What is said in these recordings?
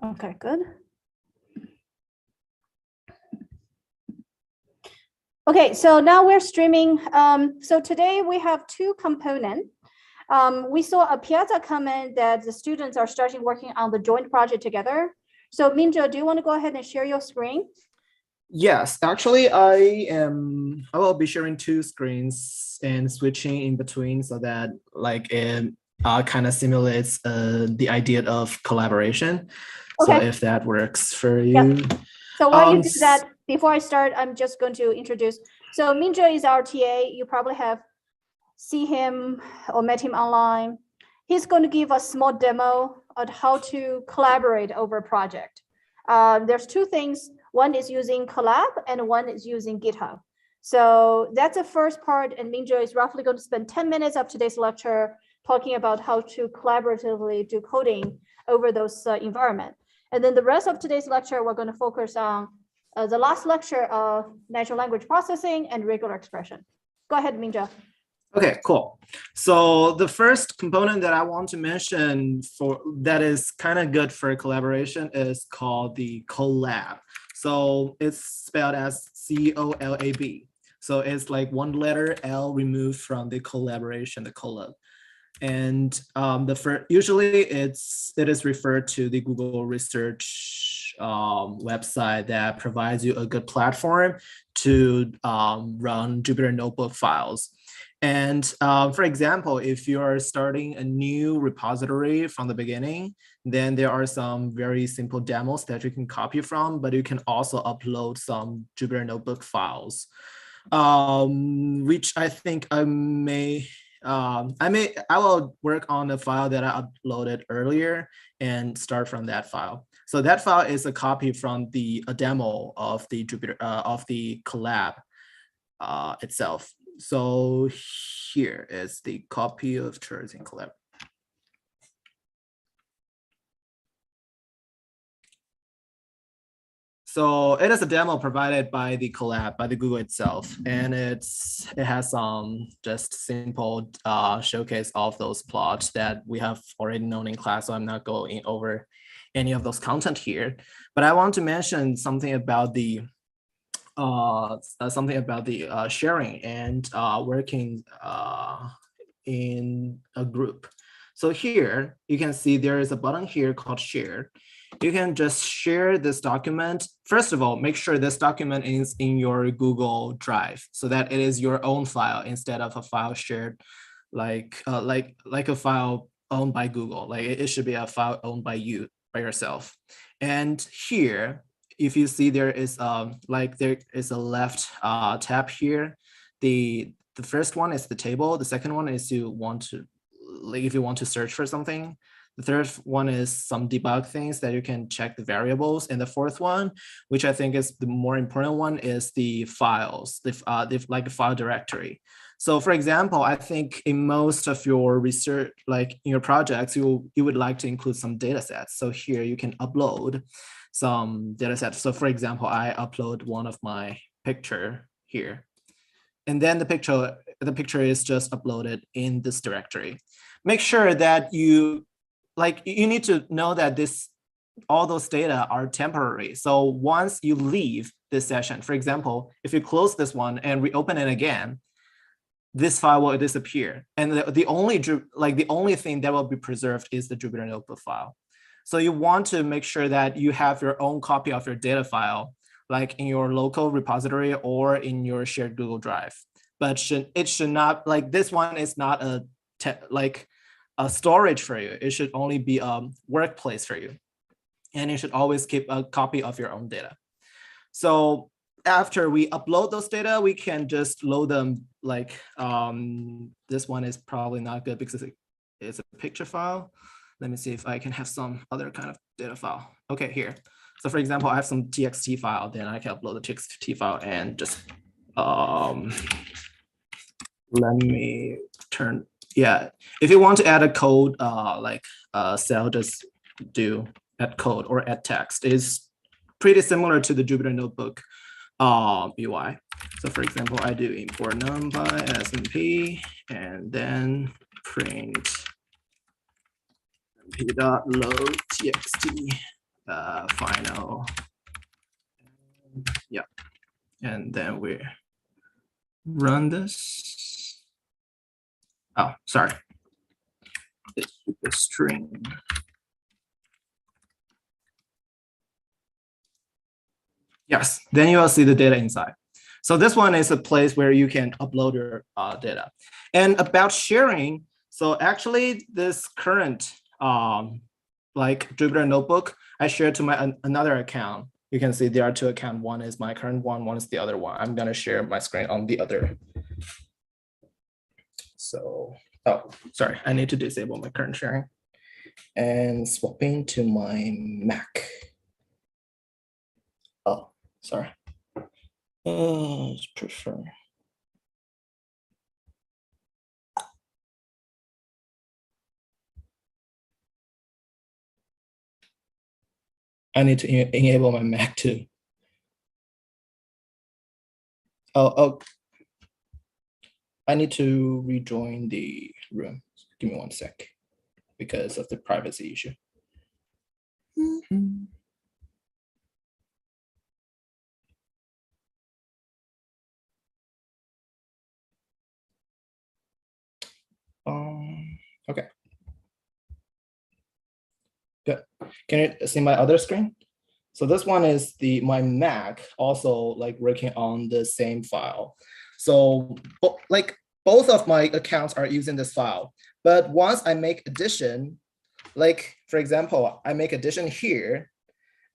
Okay, good. Okay, so now we're streaming. So today we have two components. We saw a Piazza comment that the students are starting working on the joint project together. So Minjo, do you want to go ahead and share your screen? Yes, actually, I will be sharing two screens and switching in between so that like it kind of simulates the idea of collaboration. Okay. So if that works for you. Yep. So while you do that, before I start, I'm just going to introduce. So Minjo is our TA. You probably have seen him or met him online. He's going to give a small demo on how to collaborate over a project. There's two things. One is using Colab and one is using GitHub. So that's the first part. And Minjo is roughly going to spend 10 minutes of today's lecture talking about how to collaboratively do coding over those environments. And then the rest of today's lecture, we're going to focus on the last lecture of natural language processing and regular expression. Go ahead, Minjo. Okay, cool. So the first component that I want to mention for that is kind of good for collaboration is called the Colab. So it's spelled as C-O-L-A-B. So it's like one letter L removed from the collaboration, the Colab. And usually it is referred to the Google research website that provides you a good platform to run Jupyter Notebook files. And for example, if you are starting a new repository from the beginning, then there are some very simple demos that you can copy from, but you can also upload some Jupyter Notebook files, which I think I will work on the file that I uploaded earlier and start from that file. So that file is a copy from a demo of the Jupyter of the Colab itself. So here is the copy of charts in Colab. So it is a demo provided by the Colab, by the Google itself, and it has some just simple showcase of those plots that we have already known in class. So I'm not going over any of those content here, but I want to mention something about the sharing and working in a group. So here you can see there is a button here called share. You can just share this document. First of all, make sure this document is in your Google Drive so that it is your own file instead of a file shared like a file owned by Google. Like it should be a file owned by you, by yourself. And here, if you see there is a left tab here. The first one is the table. The second one is if you want to search for something. The third one is some debug things that you can check the variables. And the fourth one, which I think is the more important one, is the files, like the file directory. So for example, I think in most of your research, like in your projects, you would like to include some data sets. So here you can upload some data sets. So for example, I upload one of my picture here. And then the picture is just uploaded in this directory. Make sure that you need to know that all those data are temporary. So once you leave this session, for example, if you close this one and reopen it again, this file will disappear. And the only thing that will be preserved is the Jupyter Notebook file. So you want to make sure that you have your own copy of your data file, like in your local repository or in your shared Google Drive. But it should not, like this one is not a storage for you. It should only be a workplace for you. And you should always keep a copy of your own data. So after we upload those data, we can just load them this one is probably not good because it's a picture file. Let me see if I can have some other kind of data file. Okay, here. So for example, I have some TXT file, then I can upload the TXT file and just, let me turn, yeah. If you want to add a code, cell, just do add code or add text. It's pretty similar to the Jupyter Notebook UI. So for example, I do import numpy as np and then print np.load txt. final. Yeah, and then we run this. Oh, sorry. It's the string. Yes, then you will see the data inside. So this one is a place where you can upload your data. And about sharing, so actually this current like Jupyter Notebook, I shared to my another account. You can see there are two accounts. One is my current one is the other one. I'm gonna share my screen on the other. So, oh, sorry, I need to disable my current sharing and swapping to my Mac. Oh, sorry. Prefer. I need to enable my Mac too. Oh, I need to rejoin the room. Give me 1 sec because of the privacy issue. Okay. Good. Can you see my other screen? So this one is my Mac also like working on the same file. So like both of my accounts are using this file, but once I make addition, like for example, I make addition here,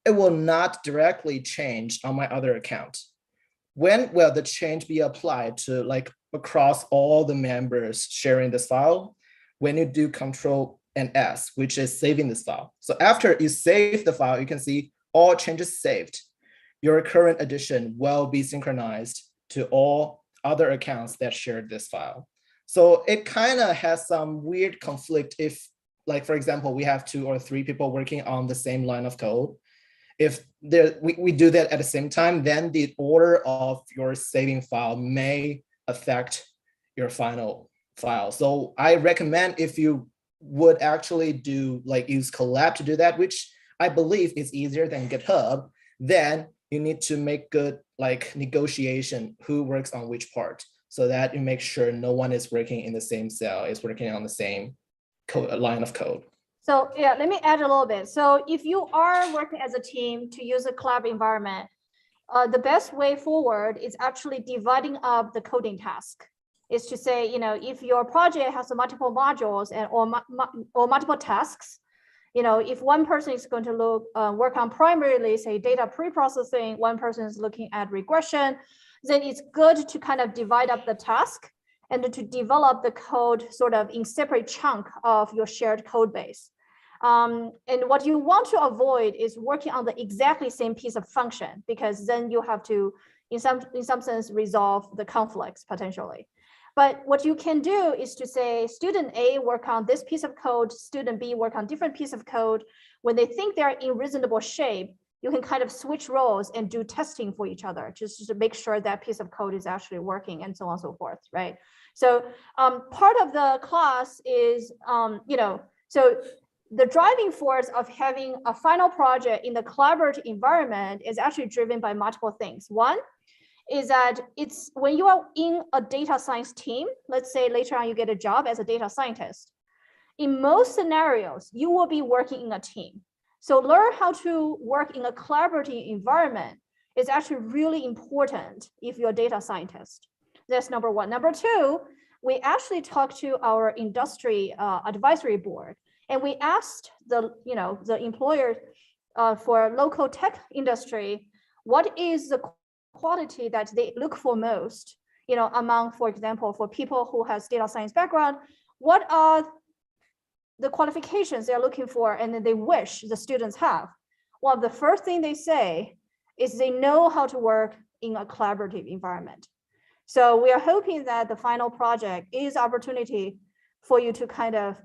it will not directly change on my other account. When will the change be applied to like across all the members sharing this file? When you do Control and S, which is saving this file. So after you save the file, you can see all changes saved. Your current addition will be synchronized to all other accounts that shared this file. So it kind of has some weird conflict if, like, for example, we have 2 or 3 people working on the same line of code. If we do that at the same time, then the order of your saving file may affect your final file. So I recommend if you would actually do like use Colab to do that, which I believe is easier than GitHub, then you need to make good like negotiation who works on which part so that you make sure no one is working in the same cell, is working on the same line of code. So yeah, let me add a little bit. So if you are working as a team to use a Colab environment, the best way forward is actually dividing up the coding task. Is to say, you know, if your project has multiple modules and or multiple tasks, you know, if one person is going to work on primarily, say, data pre-processing, one person is looking at regression, then it's good to kind of divide up the task and to develop the code sort of in separate chunk of your shared code base. And what you want to avoid is working on the exactly same piece of function, because then you have to, in some sense, resolve the conflicts potentially. But what you can do is to say, student A work on this piece of code, student B work on different piece of code. When they think they're in reasonable shape, you can kind of switch roles and do testing for each other, just to make sure that piece of code is actually working and so on and so forth, right? So part of the class is, you know, so the driving force of having a final project in the collaborative environment is actually driven by multiple things. One is that it's when you are in a data science team, let's say later on you get a job as a data scientist, in most scenarios, you will be working in a team. So learn how to work in a collaborative environment is actually really important if you're a data scientist. That's number one. Number two, we actually talked to our industry advisory board, and we asked the employer for local tech industry, what is the quality that they look for most, you know, among, for example, for people who has data science background, what are the qualifications they're looking for and then they wish the students have? Well, the first thing they say is they know how to work in a collaborative environment. So we are hoping that the final project is opportunity for you to kind of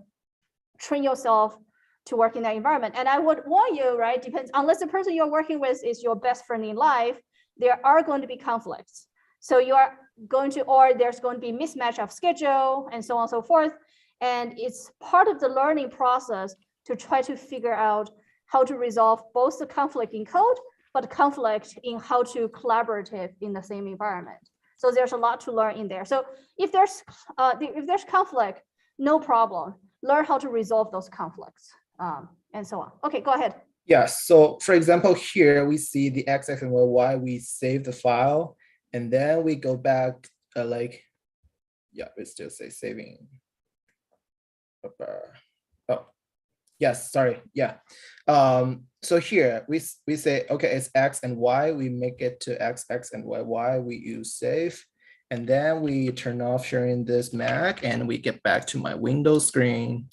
train yourself to work in that environment. And I would warn you, right, depends, unless the person you're working with is your best friend in life, there are going to be conflicts. So you are going to, or there's going to be mismatch of schedule and so on and so forth. And it's part of the learning process to try to figure out how to resolve both the conflict in code, but conflict in how to collaborative in the same environment. So there's a lot to learn in there. So if there's conflict, no problem. Learn how to resolve those conflicts and so on. Okay, go ahead. Yeah, so for example, here we see the X and Y, we save the file, and then we go back we still say saving. Oh, yes, sorry, yeah. So here we say, okay, it's X and Y, we make it to X, and Y, we use save, and then we turn off sharing this Mac, and we get back to my Windows screen.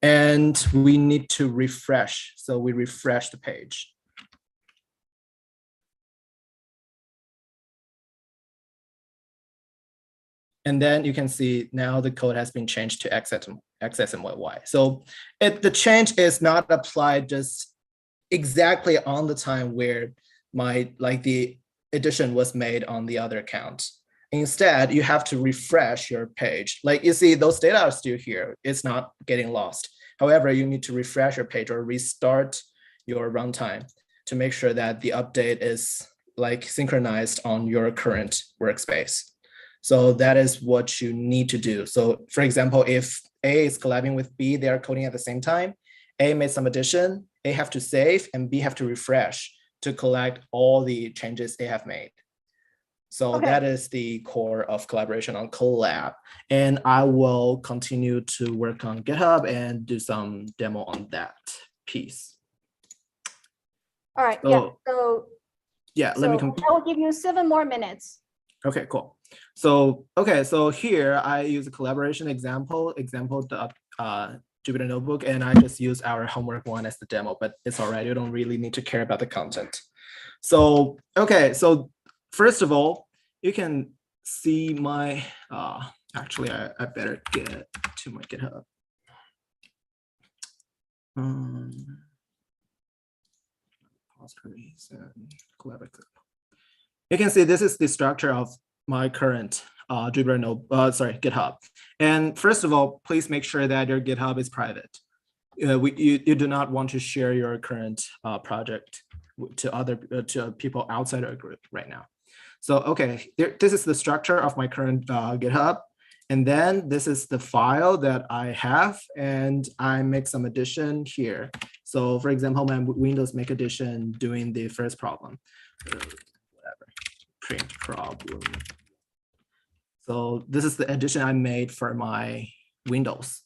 And we need to refresh. So we refresh the page. And then you can see now the code has been changed to X and Y. So the change is not applied just exactly on the time where the addition was made on the other account. Instead, you have to refresh your page. Like you see, those data are still here. It's not getting lost. However, you need to refresh your page or restart your runtime to make sure that the update is synchronized on your current workspace. So that is what you need to do. So for example, if A is collabing with B, they are coding at the same time. A made some addition, A have to save, and B have to refresh to collect all the changes they have made. So that is the core of collaboration on Colab. And I will continue to work on GitHub and do some demo on that piece. All right, let me I will give you 7 more minutes. Okay, cool. So here I use a collaboration example Jupyter Notebook, and I just use our homework one as the demo, but it's all right. You don't really need to care about the content. So, so first of all, you can see my, actually, I better get to my GitHub. Repositories and collaborative. You can see this is the structure of my current GitHub. And first of all, please make sure that your GitHub is private. You do not want to share your current project to people outside our group right now. So this is the structure of my current GitHub. And then this is the file that I have, and I make some addition here. So for example, my Windows make addition doing the first problem, whatever, print problem. So this is the addition I made for my Windows.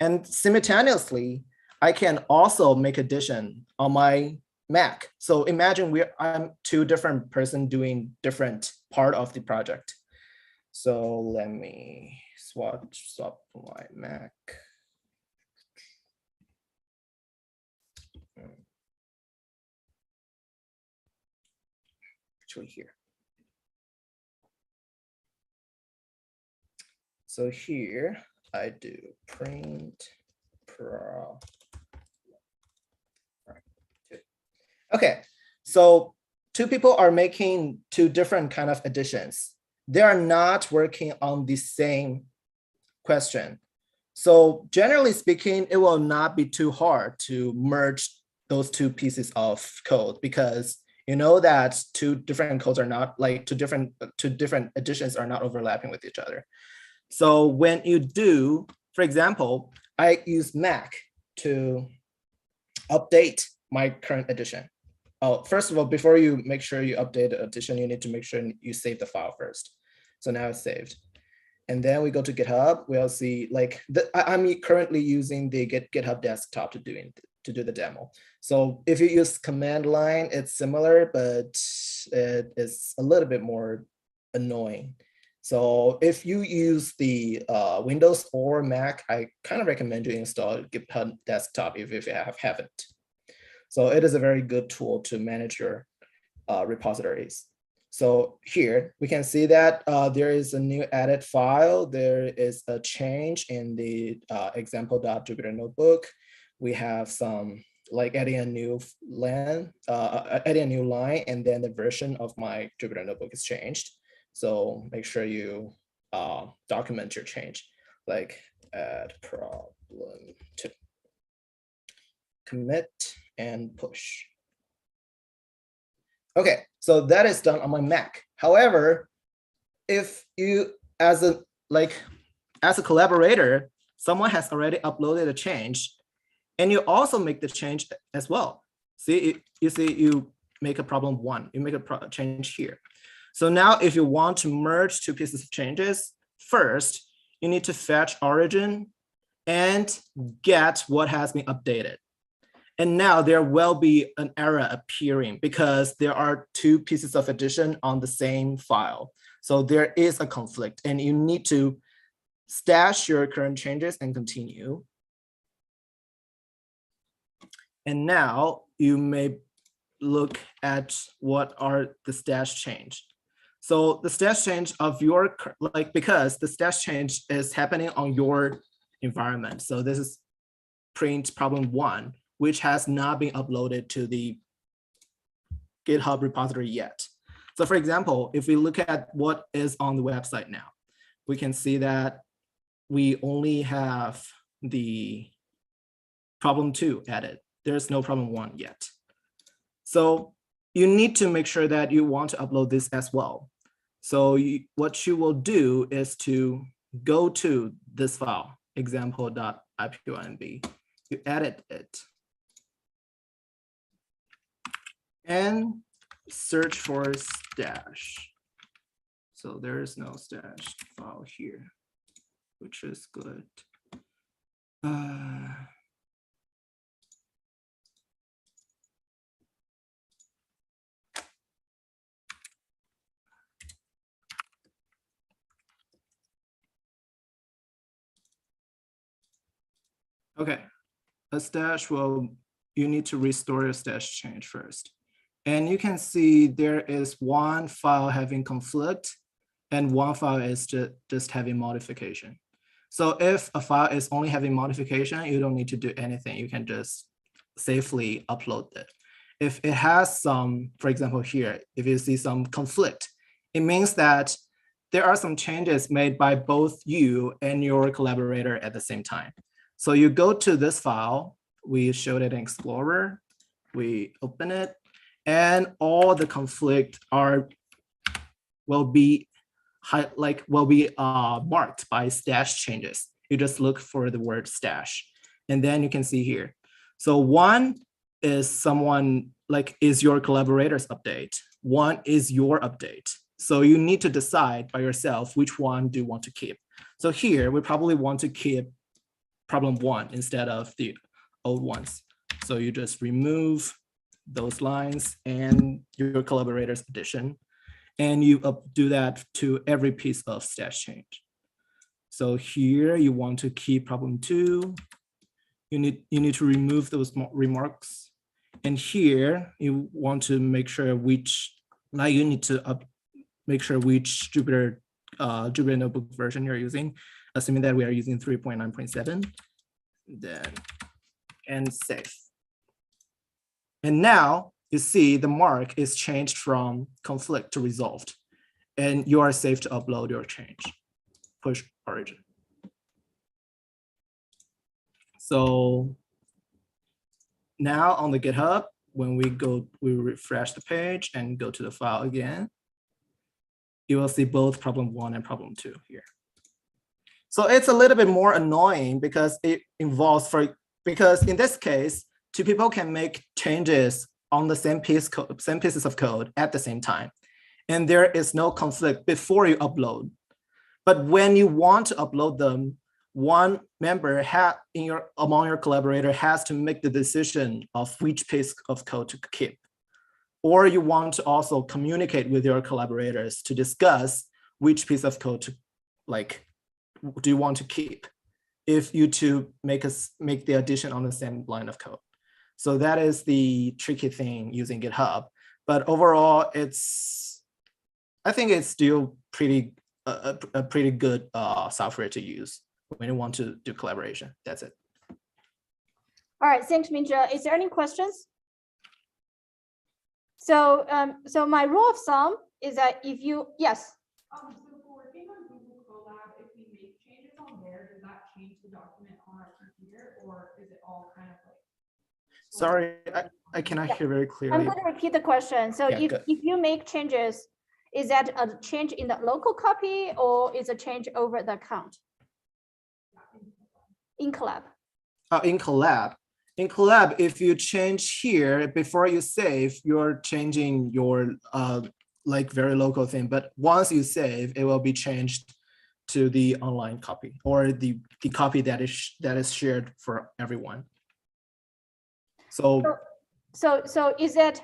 And simultaneously, I can also make addition on my Mac. So imagine I'm 2 different person doing different part of the project. So let me swap my Mac. Actually here. So here I do print pro. Okay, so 2 people are making 2 different kind of additions. They are not working on the same question. So generally speaking, it will not be too hard to merge those 2 pieces of code, because you know that 2 different codes are not two different additions are not overlapping with each other. So when you do, for example, I use Mac to update my current addition. Oh, first of all, before you make sure you update the addition, you need to make sure you save the file first. So now it's saved. And then we go to GitHub. We'll see I'm currently using the GitHub desktop to do the demo. So if you use command line, it's similar, but it is a little bit more annoying. So if you use the Windows or Mac, I kind of recommend you install GitHub desktop if you haven't. So it is a very good tool to manage your repositories. So here we can see that there is a new added file. There is a change in the example.jupyter notebook. We have some adding a new line, and then the version of my Jupyter notebook is changed. So make sure you document your change, like add problem 2. Commit and push. Okay, so that is done on my Mac. However, if you as a collaborator, someone has already uploaded a change, and you also make the change as well. See, you see, you make a problem 1, you make a change here. So now if you want to merge 2 pieces of changes, first, you need to fetch origin and get what has been updated. And now there will be an error appearing because there are 2 pieces of addition on the same file. So there is a conflict, and you need to stash your current changes and continue. And now you may look at what are the stash change. So the stash change of your, because the stash change is happening on your environment. So this is print problem 1, which has not been uploaded to the GitHub repository yet. So for example, if we look at what is on the website now, we can see that we only have the problem 2 added. There's no problem 1 yet. So you need to make sure that you want to upload this as well. So what you will do is to go to this file, example.ipynb, you edit it, and search for stash. So there is no stash file here, which is good. Okay, a stash, well, you need to restore your stash change first. And you can see there is 1 file having conflict and 1 file is just having modification. So if a file is only having modification, you don't need to do anything. You can just safely upload it. If it has some, for example, here, if you see some conflict, it means that there are some changes made by both you and your collaborator at the same time. So you go to this file, we showed it in Explorer, we open it, and all the conflict will be marked by stash changes. You just look for the word stash, and then you can see here. So 1 is is your collaborator's update. 1 is your update. So you need to decide by yourself which one do you want to keep. So here we probably want to keep problem 1 instead of the old ones. So you just remove those lines and your collaborator's addition, and you do that to every piece of stash change. So here you want to keep problem 2. You need to remove those remarks, and here you want to make sure which Jupyter Notebook version you're using, assuming that we are using 3.9.7, then and save. And now you see the mark is changed from conflict to resolved, and you are safe to upload your change. Push origin. So now on the GitHub, when we refresh the page and go to the file again, you will see both problem 1 and problem 2 here. So it's a little bit more annoying because it involves because in this case, 2 people can make changes on the same pieces of code at the same time. And there is no conflict before you upload. But when you want to upload them, 1 member among your collaborator has to make the decision of which piece of code to keep. Or you want to also communicate with your collaborators to discuss which piece of code to do you want to keep if you two make the addition on the same line of code. So that is the tricky thing using GitHub. But overall, I think it's still a pretty good software to use when you want to do collaboration. That's it. All right, thanks, Minja. Is there any questions? So, so my rule of thumb is that if you, yes. So for working on Google Colab, if we make changes on there, does that change the document on our computer, or is it all kind of like Sorry, I cannot hear very I'm clearly. going to repeat the question. So Yeah, good. if you make changes, is that a change in the local copy or is a change over the account? In Colab. In Colab. In Colab, if you change here before you save, you're changing your like very local thing. But once you save, it will be changed to the online copy or the copy that is shared for everyone. So is that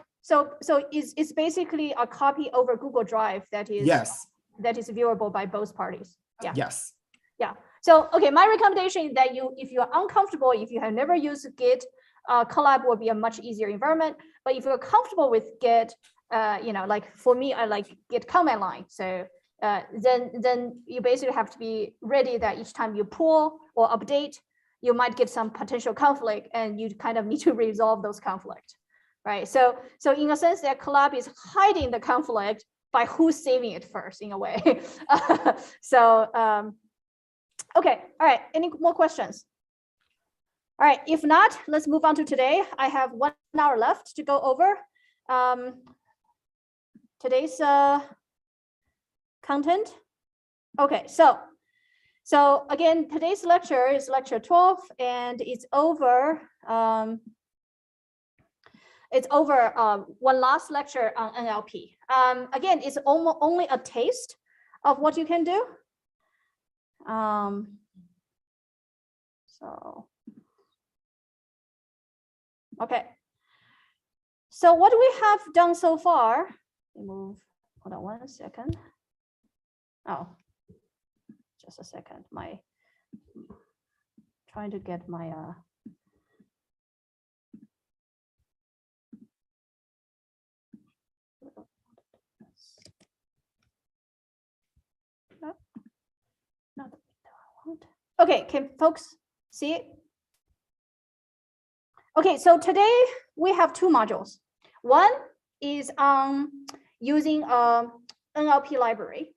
it's basically a copy over Google Drive that is yes, that is viewable by both parties. Yeah. yes. Yeah. So okay, my recommendation is that if you're uncomfortable, if you have never used Git, Colab will be a much easier environment. But if you're comfortable with Git, like for me, I like Git command line. So then you basically have to be ready that each time you pull or update, you might get some potential conflict, and you kind of need to resolve those conflicts, right? So in a sense, that Colab is hiding the conflict by who's saving it first, in a way. Okay, all right, any more questions? All right, if not, let's move on to today. I have 1 hour left to go over today's content. Okay, so again, today's lecture is lecture 12, and it's over one last lecture on NLP. Again, it's only a taste of what you can do. Okay. So what we have done so far, hold on 1 second. Oh, just a second. Trying to get my not the window I want. Okay, can folks see it? Okay, so today we have 2 modules. One is on using NLP library,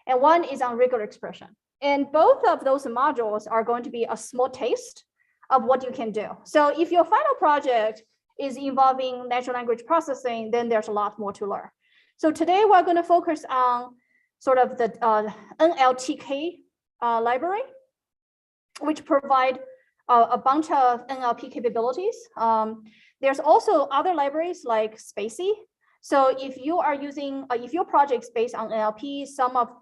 and one is on regular expression. And both of those modules are going to be a small taste of what you can do. So if your final project is involving natural language processing, then there's a lot more to learn. So today we're going to focus on sort of the NLTK library, which provide a bunch of NLP capabilities. There's also other libraries like Spacey. So if you are using, if your project is based on NLP,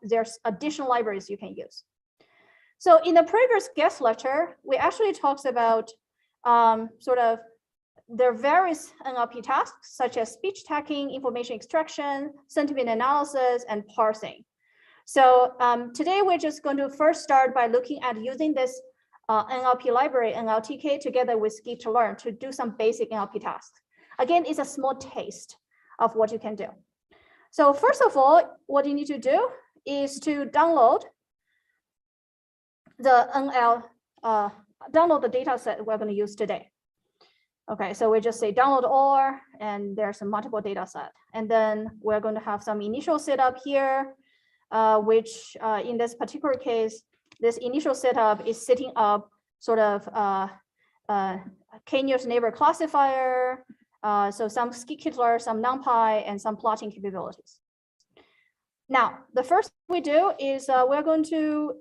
there's additional libraries you can use. So in the previous guest lecture, we actually talked about sort of there are various NLP tasks, such as speech tagging, information extraction, sentiment analysis, and parsing. So today we're just going to first start by looking at using this NLP library, NLTK, together with Skip2Learn to do some basic NLP tasks. Again, it's a small taste of what you can do. So first of all, what you need to do is to download the download the data set we're going to use today. Okay, so we just say download all, and there's a multiple data set. And then we're going to have some initial setup here, which in this particular case, this initial setup is setting up sort of k-nearest neighbor classifier, so some skitler, some NumPy, and some plotting capabilities. Now, the first thing we do is we're going to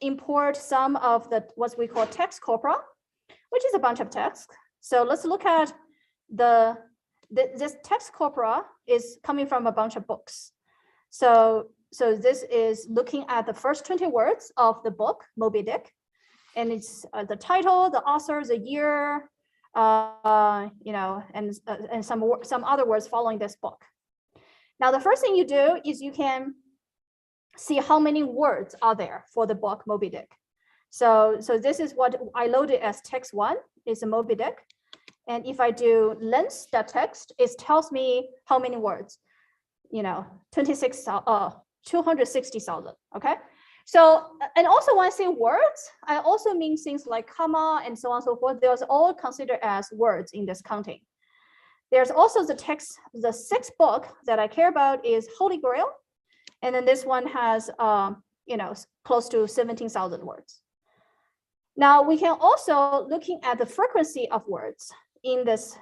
import some of what we call text corpora, which is a bunch of text. So let's look at this text corpora is coming from a bunch of books. So this is looking at the first 20 words of the book, Moby Dick, and it's the title, the author, the year, and some other words following this book. Now, the first thing you do is you can see how many words are there for the book Moby Dick. So this is what I loaded as text 1 is a Moby Dick. And if I do length.text, it tells me how many words, 260,000, okay? So, and also when I say words, I also mean things like comma and so on and so forth. Those all considered as words in this counting. There's also the text, the 6th book that I care about is Holy Grail. And then this one has, close to 17,000 words. Now we can also, looking at the frequency of words, in this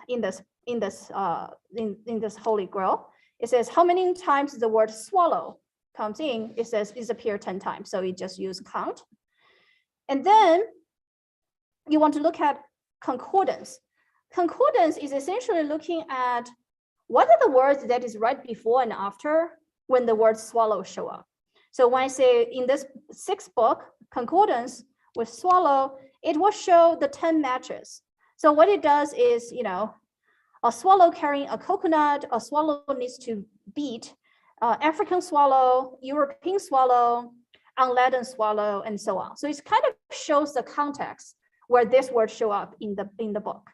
Holy Grail. It says how many times the word swallow comes in. It says it's appeared 10 times. So you just use count. And then you want to look at concordance. Concordance is essentially looking at what are the words that is right before and after when the word swallow show up. So when I say in this 6th book, concordance with swallow, it will show the 10 matches. So what it does is, a swallow carrying a coconut, a swallow needs to beat African swallow, European swallow, unladen swallow, and so on. So it kind of shows the context where this word show up in the book.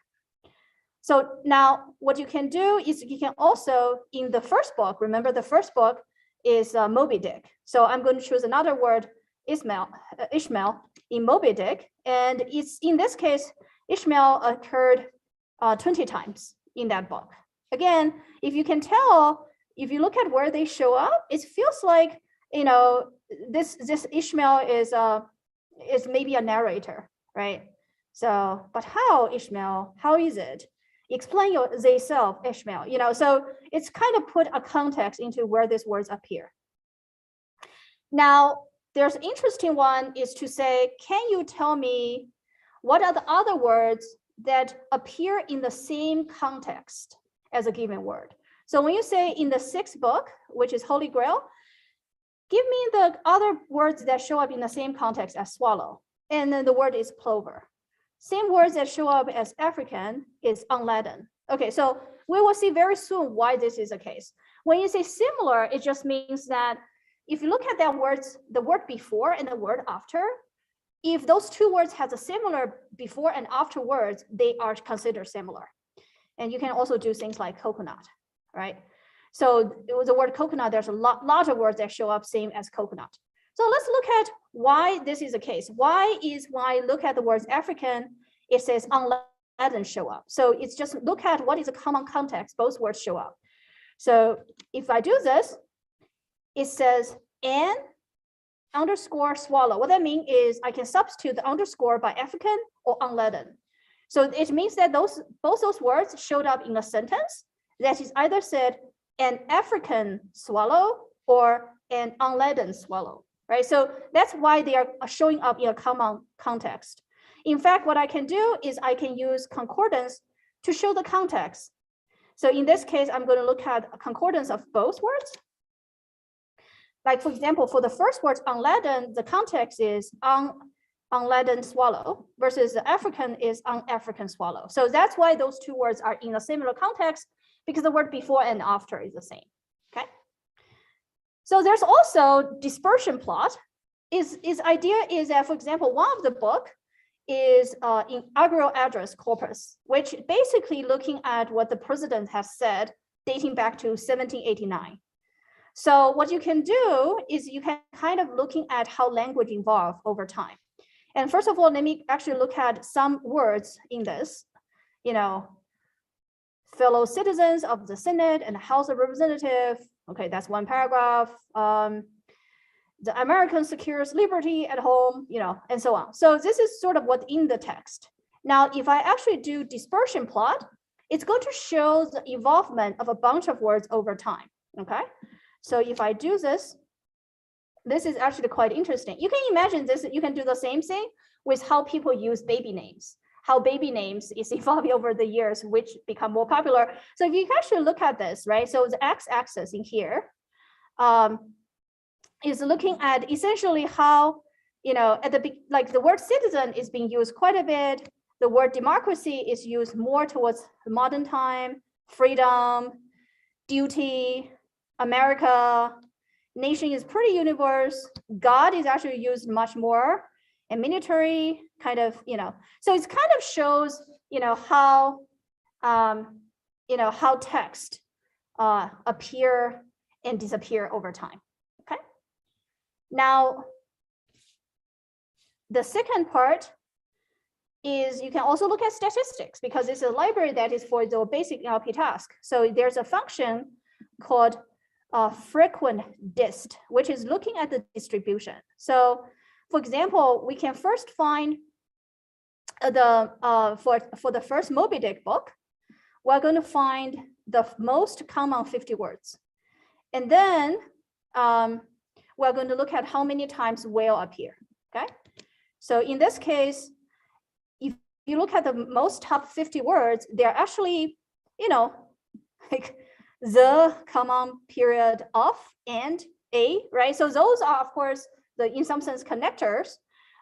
So now what you can do is you can also, in the 1st book, remember the 1st book is Moby Dick. So I'm going to choose another word, Ishmael in Moby Dick. And it's in this case, Ishmael occurred 20 times in that book. Again, if you can tell, if you look at where they show up, it feels like, this Ishmael is maybe a narrator, right? So, but how Ishmael, how is it? Explain yourself, Ishmael, so it's kind of put a context into where these words appear. Now, there's an interesting one is to say, can you tell me what are the other words that appear in the same context as a given word? So when you say in the 6th book, which is Holy Grail, give me the other words that show up in the same context as swallow. And then the word is plover. Same words that show up as African is unladen. Okay, so we will see very soon why this is the case. When you say similar, it just means that if you look at that words, the word before and the word after, if those two words have a similar before and after words, they are considered similar. And you can also do things like coconut, right? So the word coconut, there's a lot of words that show up same as coconut. So let's look at why this is the case. Why I look at the words African, it says unladen show up. So it's just look at what is a common context, both words show up. So if I do this, it says N underscore swallow. What that means is I can substitute the underscore by African or unladen. So it means that both those words showed up in a sentence that is either said an African swallow or an unladen swallow. Right, so that's why they are showing up in a common context. In fact, what I can do is I can use concordance to show the context. So in this case, I'm going to look at a concordance of both words. Like for example, for the first word unladen, the context is unladen swallow versus the African is un-African swallow. So that's why those two words are in a similar context because the word before and after is the same. Okay. So there's also dispersion plot. Is idea is that, for example, one of the book is in inaugural address corpus, which basically looking at what the president has said dating back to 1789. So what you can do is you can kind of looking at how language evolved over time. And first of all, let me actually look at some words in this, fellow citizens of the Senate and the House of Representatives. Okay, that's one paragraph. The American secures liberty at home, and so on. So this is sort of what in the text. Now, if I actually do dispersion plot, it's going to show the evolvement of a bunch of words over time, okay? So if I do this, this is actually quite interesting. You can imagine this, you can do the same thing with how people use baby names, how baby names is evolving over the years, which become more popular. So if you can actually look at this, right? So the x-axis in here is looking at essentially how, at the word citizen is being used quite a bit. The word democracy is used more towards the modern time, freedom, duty, America, nation is pretty universe. God is actually used much more, and military kind of, so it kind of shows, how, how text appear and disappear over time. Okay. Now, the second part is you can also look at statistics because it's a library that is for the basic NLP task. So there's a function called frequent dist, which is looking at the distribution. So for example, we can first find for the first Moby Dick book, we're going to find the most common 50 words. And then we're going to look at how many times whale appear, okay? So in this case, if you look at the most top 50 words, they're actually, you know, like the, common, period, of, and, a, right? So those are, of course, the, in some sense, connectors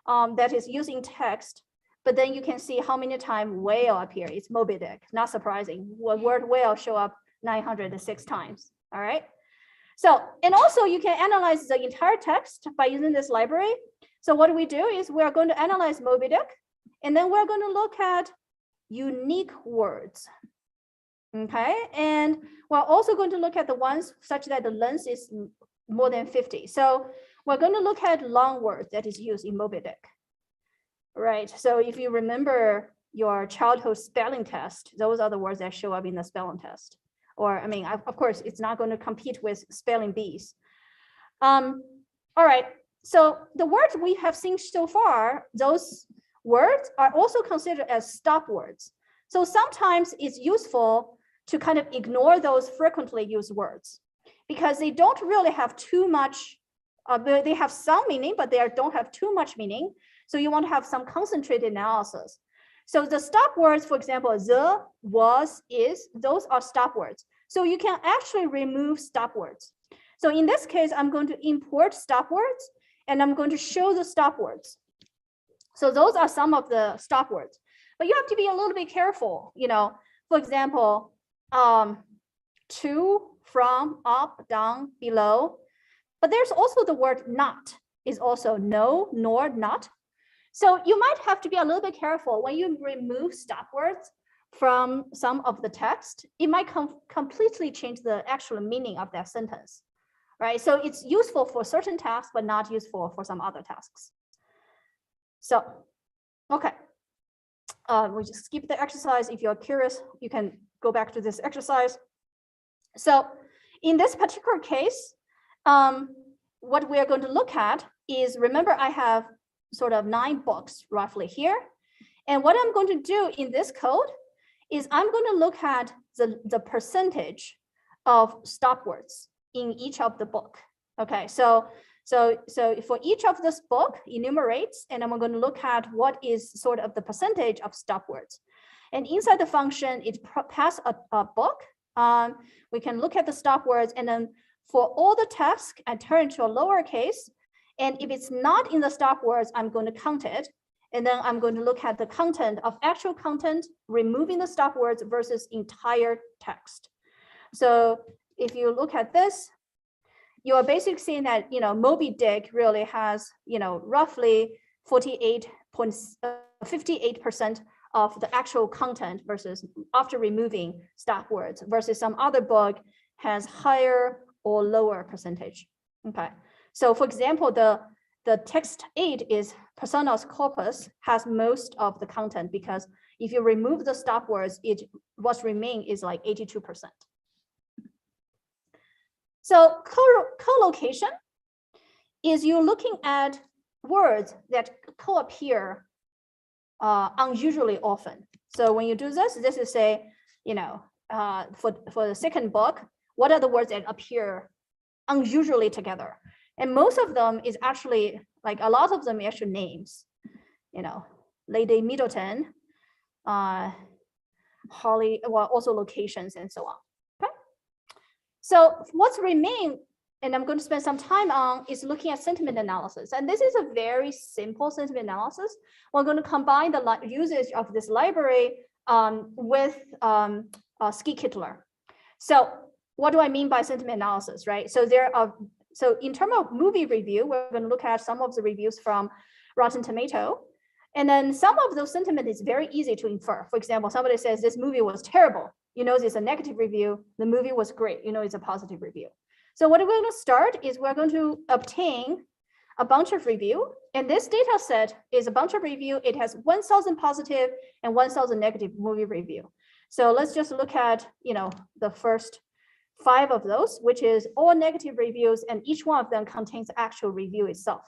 that is using text. But then you can see how many times whale appear. It's Moby Dick, not surprising. Word whale show up 906 times, all right? So, and also you can analyze the entire text by using this library. So what we do is we're going to analyze Moby Dick, and then we're going to look at unique words, okay? And we're also going to look at the ones such that the length is more than 50. So we're going to look at long words that is used in Moby Dick. Right. So if you remember your childhood spelling test, those are the words that show up in the spelling test. Or, I mean, of course, it's not going to compete with spelling bees. All right. So the words we have seen so far, those words are also considered as stop words. So sometimes it's useful to kind of ignore those frequently used words because they don't really have too much, they have some meaning, but they don't have too much meaning. So you want to have some concentrated analysis. So the stop words, for example, the, was, is, those are stop words. So you can actually remove stop words. So in this case, I'm going to import stop words and I'm going to show the stop words. So those are some of the stop words, but you have to be a little bit careful. You know, for example, to, from, up, down, below, but there's also the word not is also no, nor, not. So you might have to be a little bit careful when you remove stop words from some of the text. It might completely change the actual meaning of that sentence, right? So it's useful for certain tasks, but not useful for some other tasks. So, okay. We just skip the exercise. If you're curious, you can go back to this exercise. So in this particular case, what we are going to look at is, remember, I have sort of 9 books roughly here. And what I'm going to do in this code is I'm going to look at the percentage of stop words in each of the book. Okay, so for each of this book enumerates, and I'm going to look at what is sort of the percentage of stop words. And inside the function, it pass a book. We can look at the stop words, and then for all the tasks, I turn to a lowercase. And if it's not in the stop words, I'm going to count it. And then I'm going to look at the content of actual content, removing the stop words versus entire text. So if you look at this, you are basically seeing that, you know, Moby Dick really has, you know, roughly 58% of the actual content versus after removing stop words versus some other book has higher or lower percentage. Okay. So for example, the text 8 is personas corpus has most of the content because if you remove the stop words, what's remain is like 82%. So co-location is you looking at words that co-appear unusually often. So when you do this, this is say, you know, for the second book, what are the words that appear unusually together? And most of them is actually, like a lot of them are actual names, you know, Lady Middleton, Holly, well, also locations and so on. Okay. So what's remain, and I'm going to spend some time on, is looking at sentiment analysis. And this is a very simple sentiment analysis. We're going to combine the usage of this library with Ski-Kittler. So what do I mean by sentiment analysis, right? So so in terms of movie review, we're going to look at some of the reviews from Rotten Tomato. And then some of those sentiment is very easy to infer. For example, somebody says this movie was terrible. You know, it's a negative review. The movie was great. You know, it's a positive review. So what we're going to start is we're going to obtain a bunch of review. And this data set is a bunch of review. It has 1,000 positive and 1,000 negative movie review. So let's just look at, you know, the first 5 of those, which is all negative reviews, and each one of them contains the actual review itself.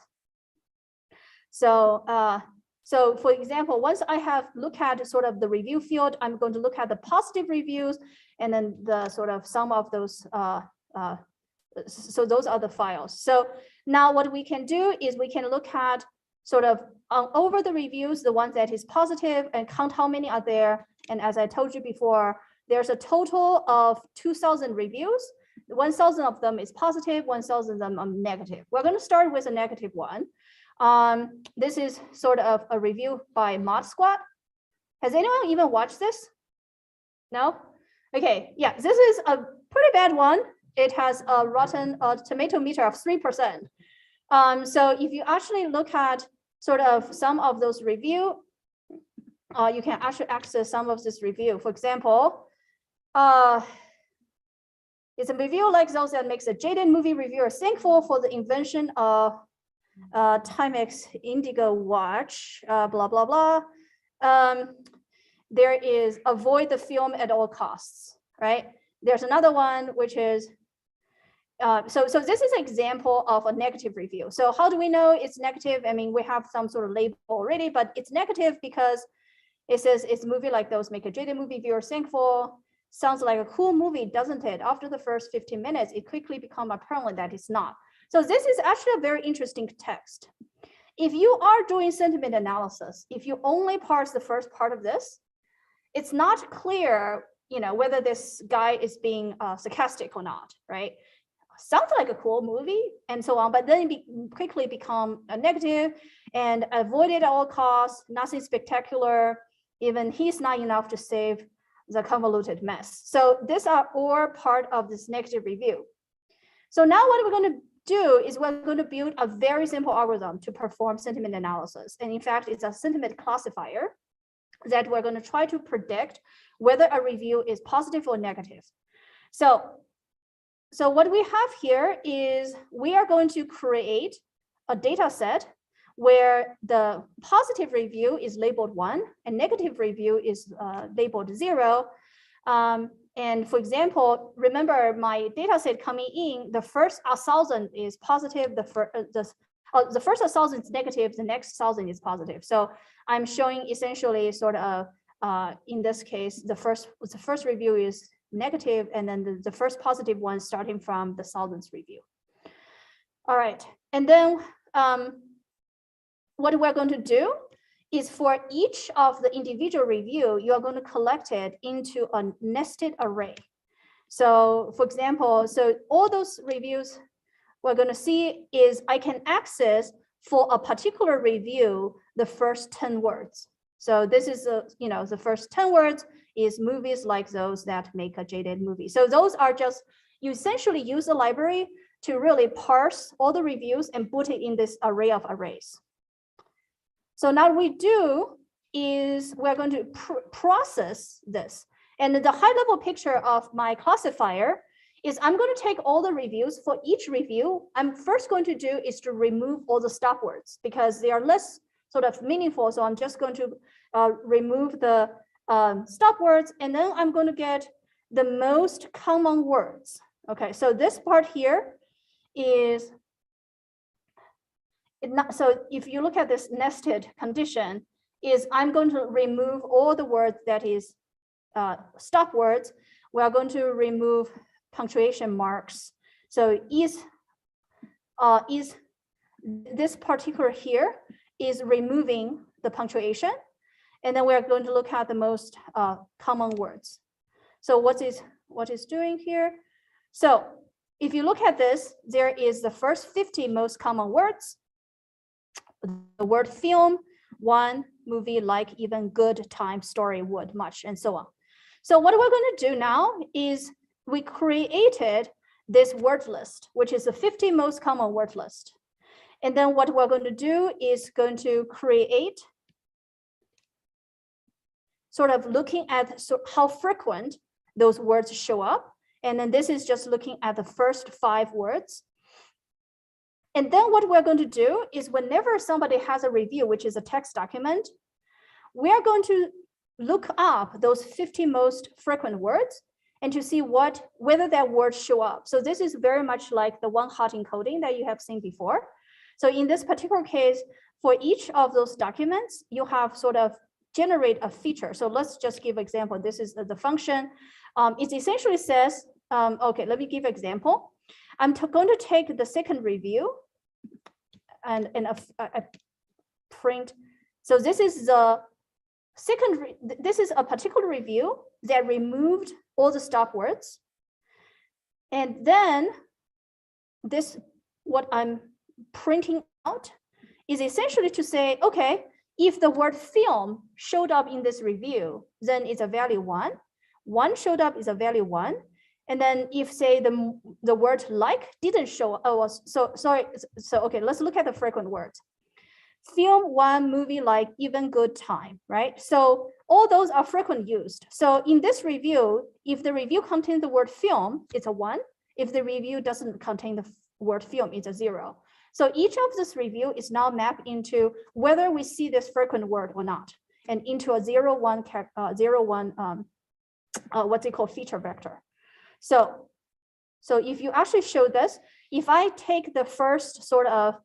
So So for example, once I have looked at sort of the review field, I'm going to look at the positive reviews and then the sort of sum of those. So those are the files. So now what we can do is we can look at sort of over the reviews, the ones that is positive, and count how many are there. And as I told you before, there's a total of 2,000 reviews. 1,000 of them is positive, 1,000 of them are negative. We're going to start with a negative one. This is sort of a review by Mod Squad. Has anyone even watched this? No? Okay, yeah, this is a pretty bad one. It has a rotten tomato meter of 3%. So if you actually look at sort of some of those review, you can actually access some of this review. For example, it's a review like those that makes a jaded movie reviewer thankful for the invention of Timex Indigo watch, blah, blah, blah. There is avoid the film at all costs, right? There's another one, which is, so this is an example of a negative review. So how do we know it's negative? I mean, we have some sort of label already, but it's negative because it says it's a movie like those make a jaded movie viewer thankful. Sounds like a cool movie, doesn't it? After the first 15 minutes, it quickly becomes apparent that it's not. So this is actually a very interesting text. If you are doing sentiment analysis, if you only parse the first part of this, it's not clear, whether this guy is being sarcastic or not, right? Sounds like a cool movie and so on, but then it quickly become a negative and avoid it at all costs, nothing spectacular, even he's not enough to save the convoluted mess. So these are all part of this negative review. So now what we're going to do is we're going to build a very simple algorithm to perform sentiment analysis. And in fact, it's a sentiment classifier that we're going to try to predict whether a review is positive or negative. So what we have here is we are going to create a data set where the positive review is labeled 1 and negative review is labeled 0. And for example, remember my data set coming in, the first 1,000 is positive, the first 1,000 is negative, the next 1,000 is positive. So I'm showing essentially sort of, in this case, the first review is negative, and then the first positive one starting from the 1,000th review. All right, and then what we're going to do is for each of the individual review, you are going to collect it into a nested array. So for example, so all those reviews we're going to see is I can access for a particular review the first 10 words. So this is the first 10 words is movies like those that make a jaded movie. So those are just, you essentially use the library to really parse all the reviews and put it in this array of arrays. So now what we do is we're going to process this. And the high level picture of my classifier is I'm going to take all the reviews. For each review, I'm first going to do is to remove all the stop words because they are less sort of meaningful. So I'm just going to remove the stop words, and then I'm going to get the most common words. Okay, so this part here is so if you look at this nested condition, is I'm going to remove all the words that is stop words. We are going to remove punctuation marks. So is this particular here is removing the punctuation, and then we are going to look at the most common words. So what is doing here? So if you look at this, there is the first 50 most common words. The word film, 1, movie, like, even, good, time, story, would, much, and so on. So what we're going to do now is we created this word list, which is the 50 most common word list. And then what we're going to do is going to create sort of looking at how frequent those words show up. And then this is just looking at the first 5 words. And then what we're going to do is whenever somebody has a review, which is a text document, we are going to look up those 50 most frequent words and to see whether that words show up. So this is very much like the one-hot encoding that you have seen before. So in this particular case, for each of those documents, you have sort of generate a feature. So let's just give example. This is the function. It essentially says, okay, let me give example. I'm going to take the second review and a print. So this is the second, this is a particular review that removed all the stop words. And then this, what I'm printing out is essentially to say, okay, if the word film showed up in this review, then it's a value 1. 1 showed up is a value 1. And then if say the word like didn't show up, oh, so okay, let's look at the frequent words. Film 1, movie like, even, good, time, right? So all those are frequent used. So in this review, if the review contains the word film, it's a 1. If the review doesn't contain the word film, it's a 0. So each of this review is now mapped into whether we see this frequent word or not, and into a 0, 1, what's it called, feature vector. So if you actually show this, if I take the first sort of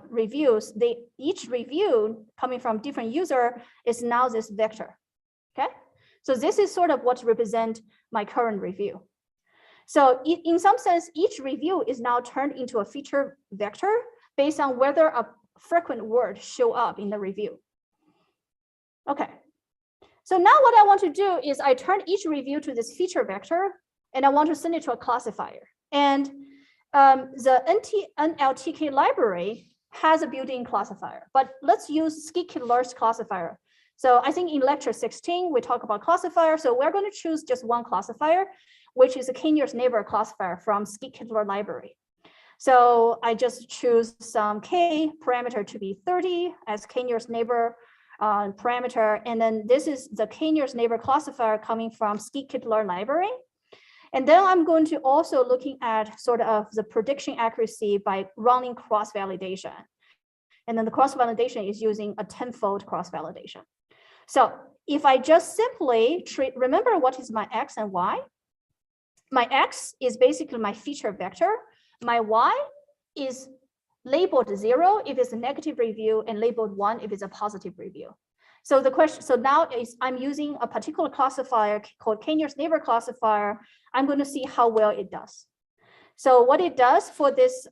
reviews, each review coming from different user is now this vector. Okay, so this is sort of what represent my current review. So in some sense, each review is now turned into a feature vector based on whether a frequent word show up in the review. Okay, so now what I want to do is I turn each review to this feature vector, and I want to send it to a classifier. And the NLTK library has a built-in classifier, but let's use skikit-learn's classifier. So I think in lecture 16, we talk about classifier. So we're going to choose just one classifier, which is a k-nearest neighbor classifier from skikit-learn library. So I just choose some k parameter to be 30 as k-nearest neighbor parameter. And then this is the k-nearest neighbor classifier coming from skikit-learn library. And then I'm going to also looking at sort of the prediction accuracy by running cross-validation. And then the cross-validation is using a 10-fold cross-validation. So if I just simply remember what is my x and y? My x is basically my feature vector. My y is labeled 0 if it's a negative review and labeled 1 if it's a positive review. So the question, so now is I'm using a particular classifier called k-nearest neighbor classifier. I'm going to see how well it does. So what it does for this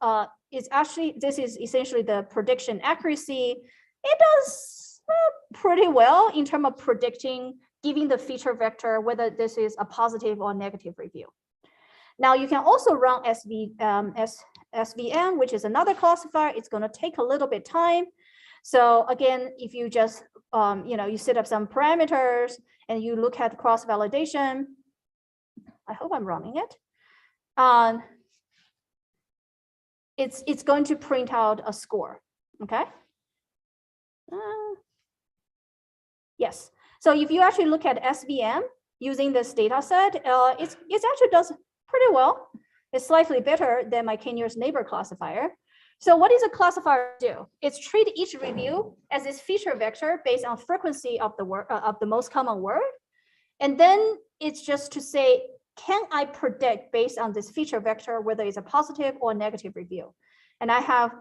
is actually, this is essentially the prediction accuracy. It does pretty well in terms of predicting, giving the feature vector whether this is a positive or negative review. Now you can also run SVM, which is another classifier. It's going to take a little bit time. So again, if you just you set up some parameters and you look at cross validation, I hope I'm running it. It's going to print out a score. Okay. Yes. So if you actually look at SVM using this data set, it actually does pretty well. It's slightly better than my k-nearest neighbor classifier. So what does a classifier do? It's treat each review as this feature vector based on frequency of the word of the most common word. And then it's just to say, can I predict based on this feature vector whether it's a positive or negative review? And I have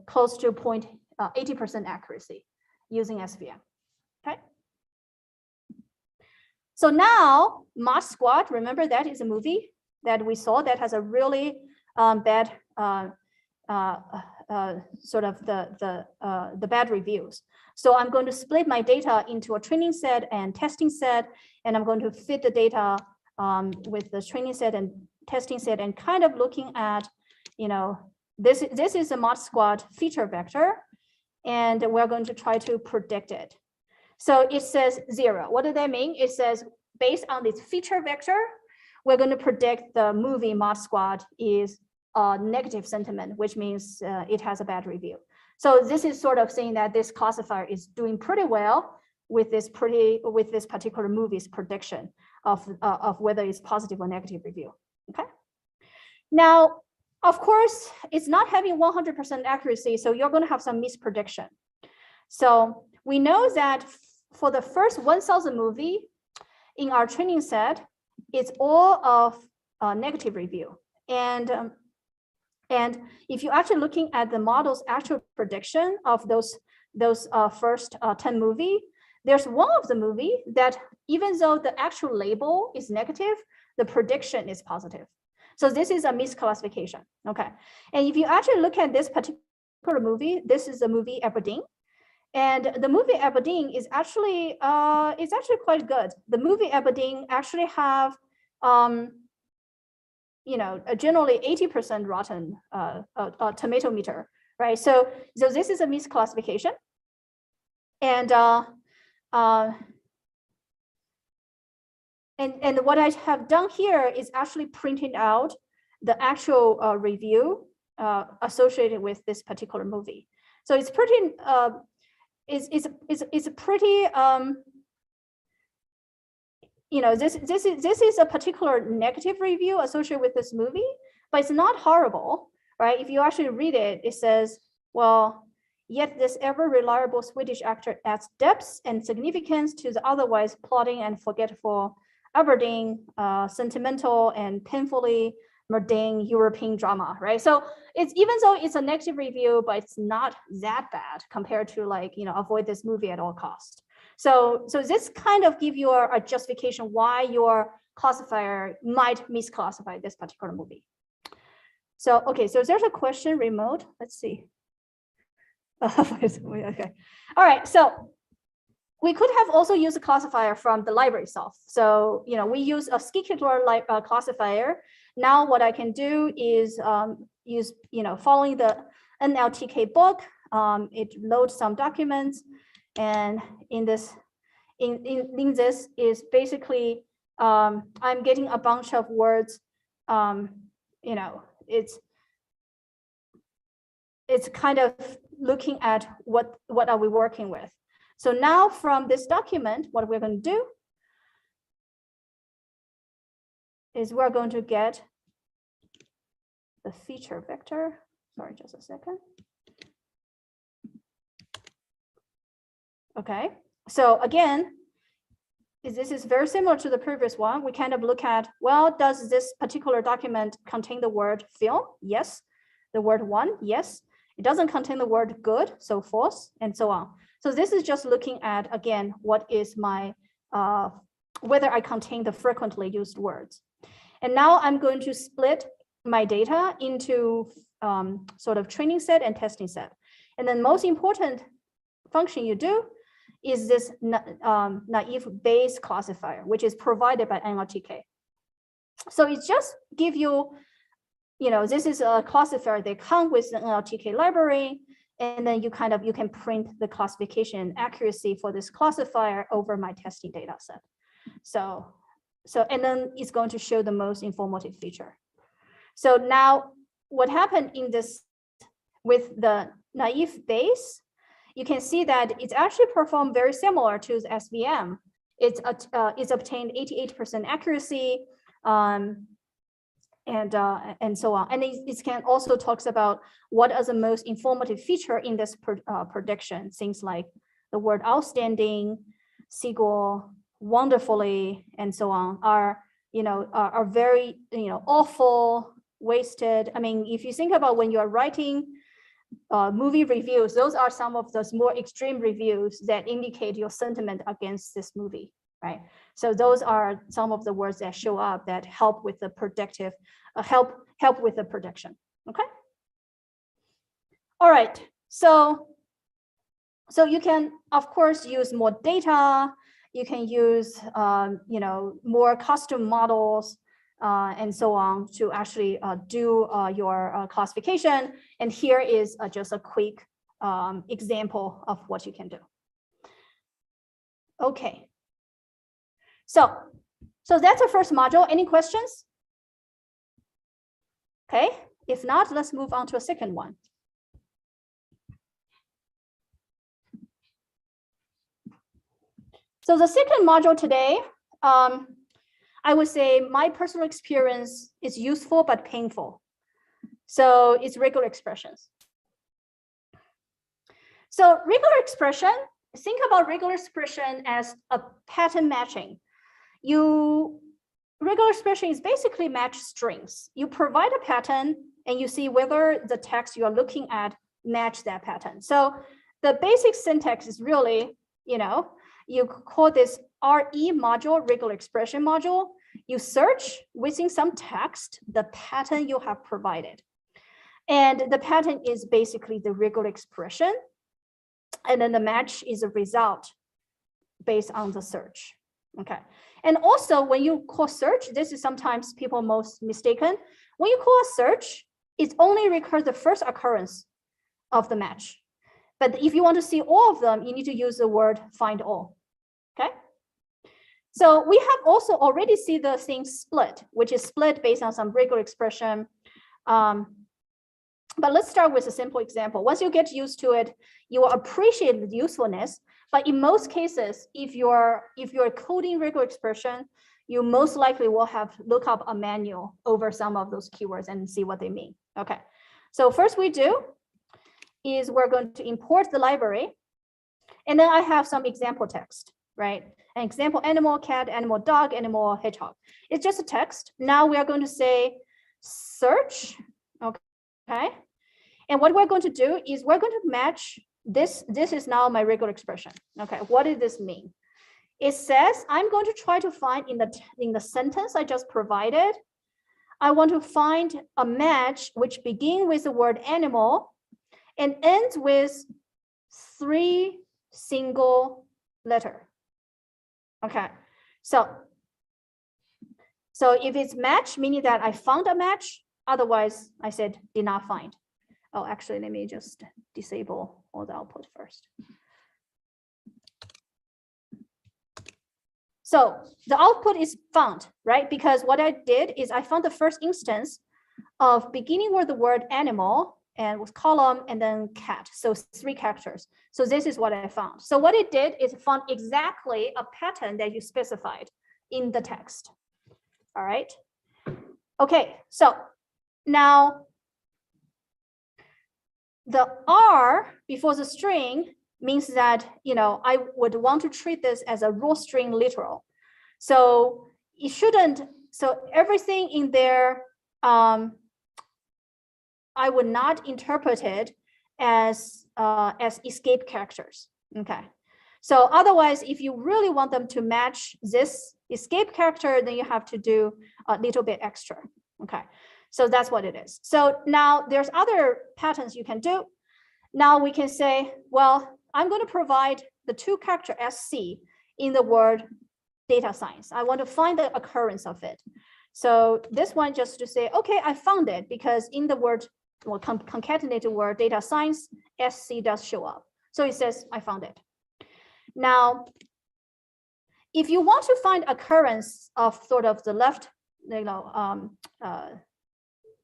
close to 80% accuracy using SVM. Okay. So now Mod Squad, remember that is a movie that we saw that has a really bad sort of the bad reviews. So I'm going to split my data into a training set and testing set, and I'm going to fit the data with the training set and testing set, and kind of looking at, this is a Mod Squad feature vector, and we're going to try to predict it. So it says 0. What does that mean? It says based on this feature vector, we're going to predict the movie Mod Squad is negative sentiment, which means it has a bad review. So this is sort of saying that this classifier is doing pretty well with this particular movie's prediction of whether it's positive or negative review. Okay. Now, of course, it's not having 100% accuracy, so you're going to have some misprediction. So we know that for the first 1,000 movie in our training set, it's all of negative review. And And if you're actually looking at the model's actual prediction of those first 10 movie, there's one of the movie that even though the actual label is negative, the prediction is positive. So this is a misclassification, okay? And if you actually look at this particular movie, this is the movie Aberdeen. And the movie Aberdeen is actually, it's actually quite good. The movie Aberdeen actually have, you know, generally 80% rotten tomato meter, right? So this is a misclassification. And what I have done here is actually printing out the actual review associated with this particular movie. So it's pretty, it's pretty, you know, this is a particular negative review associated with this movie, but it's not horrible, right? If you actually read it, it says, well, yet this ever reliable Swedish actor adds depth and significance to the otherwise plodding and forgetful Aberdeen, sentimental and painfully mundane European drama, right? So it's, even though it's a negative review, but it's not that bad compared to, like, you know, avoid this movie at all costs. So this kind of give you a justification why your classifier might misclassify this particular movie. So, okay, so there's a question remote. Let's see. Okay. All right, so we could have also used a classifier from the library itself. So, you know, we use a skikit classifier. Now what I can do is use, you know, following the NLTK book, it loads some documents, and in this is basically, I'm getting a bunch of words, you know, it's kind of looking at what are we working with. So now from this document, what we're going to do is we're going to get the feature vector. Sorry, just a second. Okay, so again, this is very similar to the previous one. We kind of look at, well, does this particular document contain the word film? Yes. The word one? Yes. It doesn't contain the word good, so false, and so on. So this is just looking at, again, what is my, whether I contain the frequently used words. And now I'm going to split my data into sort of training set and testing set. And then most important function you do is this naive Bayes classifier, which is provided by NLTK. So it just give you, you know, this is a classifier that comes with the NLTK library, and then you can print the classification accuracy for this classifier over my testing data set. So and then it's going to show the most informative feature. So now what happened in this with the naive Bayes, you can see that it's actually performed very similar to the SVM. It's obtained 88% accuracy, and so on. And it can also talks about what are the most informative feature in this prediction. Things like the word outstanding, sequel, wonderfully, and so on are, you know, are very, you know, awful, wasted. I mean, if you think about when you are writing movie reviews, those are some of those more extreme reviews that indicate your sentiment against this movie, right? So those are some of the words that show up that help with the predictive, help with the prediction. Okay. All right. So you can, of course, use more data. You can use, you know, more custom models and so on to actually do your classification. And here is just a quick example of what you can do. Okay. So that's the first module. Any questions? Okay, if not, let's move on to a second one. So the second module today, I would say my personal experience is useful but painful. So it's regular expressions. So regular expression, think about regular expression as a pattern matching. Regular expression is basically match strings. You provide a pattern and you see whether the text you're looking at match that pattern. So the basic syntax is really, you call this RE module, regular expression module. You search within some text the pattern you have provided. And the pattern is basically the regular expression. And then the match is a result based on the search. Okay. And also when you call search, this is sometimes people most mistaken. When you call a search, it only records the first occurrence of the match. But if you want to see all of them, you need to use the word find all. Okay. So we have also already seen the thing split, which is split based on some regular expression. But let's start with a simple example. Once you get used to it, you will appreciate the usefulness. But in most cases, if you're coding regular expression, you most likely will have look up a manual over some of those keywords and see what they mean. Okay. So first we do is we're going to import the library. And then I have some example text, right? An example animal, cat, animal, dog, animal, hedgehog. It's just a text. Now we are going to say search. Okay. And what we're going to do is we're going to match this. This is now my regular expression. Okay. What does this mean? It says I'm going to try to find in the sentence I just provided. I want to find a match which begins with the word animal and ends with 3 single letter. Okay. So if it's match, meaning that I found a match, otherwise I said did not find. Oh, actually, let me just disable all the output first. So the output is found, right? Because what I did is I found the first instance of beginning with the word animal and with column and then cat. So 3 characters. So this is what I found. So what it did is found exactly a pattern that you specified in the text. All right. Okay. So now the R before the string means that, I would want to treat this as a raw string literal. So it shouldn't, so everything in there, I would not interpret it as escape characters. Okay. So otherwise, if you really want them to match this escape character, then you have to do a little bit extra. Okay. So that's what it is. So now there's other patterns you can do. Now we can say, well, I'm going to provide the 2 character SC in the word data science. I want to find the occurrence of it. So this one just to say, okay, I found it because in the word, well, concatenated word data science, SC does show up. So it says, I found it. Now, if you want to find occurrence of sort of the left,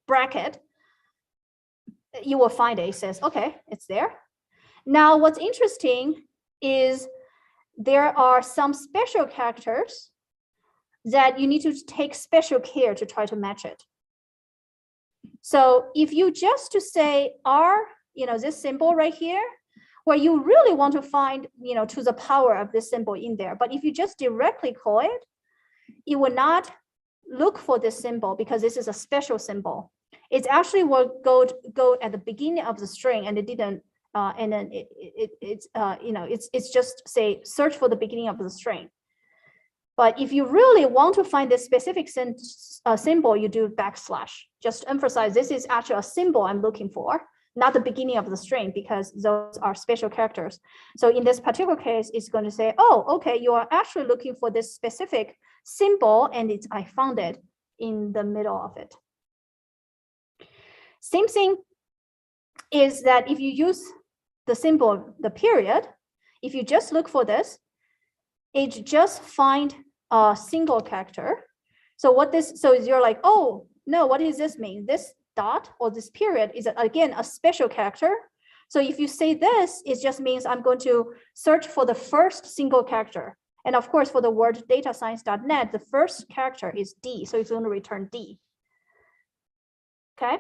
bracket, you will find it. It says, okay, it's there. Now, what's interesting is there are some special characters that you need to take special care to try to match it. So if you just to say R, this symbol right here, where you really want to find, to the power of this symbol in there. But if you just directly call it, it will not look for this symbol because this is a special symbol. It actually will go at the beginning of the string, and it didn't. And then it's just say search for the beginning of the string. But if you really want to find this specific symbol, you do \. Just to emphasize, this is actually a symbol I'm looking for, not the beginning of the string, because those are special characters. So in this particular case, it's going to say, oh, okay, you are actually looking for this specific symbol, and I found it in the middle of it. Same thing is that if you use the symbol, the period, if you just look for this, it just find a single character. So you're like, oh no, what does this mean? This dot or this period is again a special character. So if you say this, it just means I'm going to search for the first single character. And of course, for the word datascience.net, the first character is D, so it's going to return D. Okay,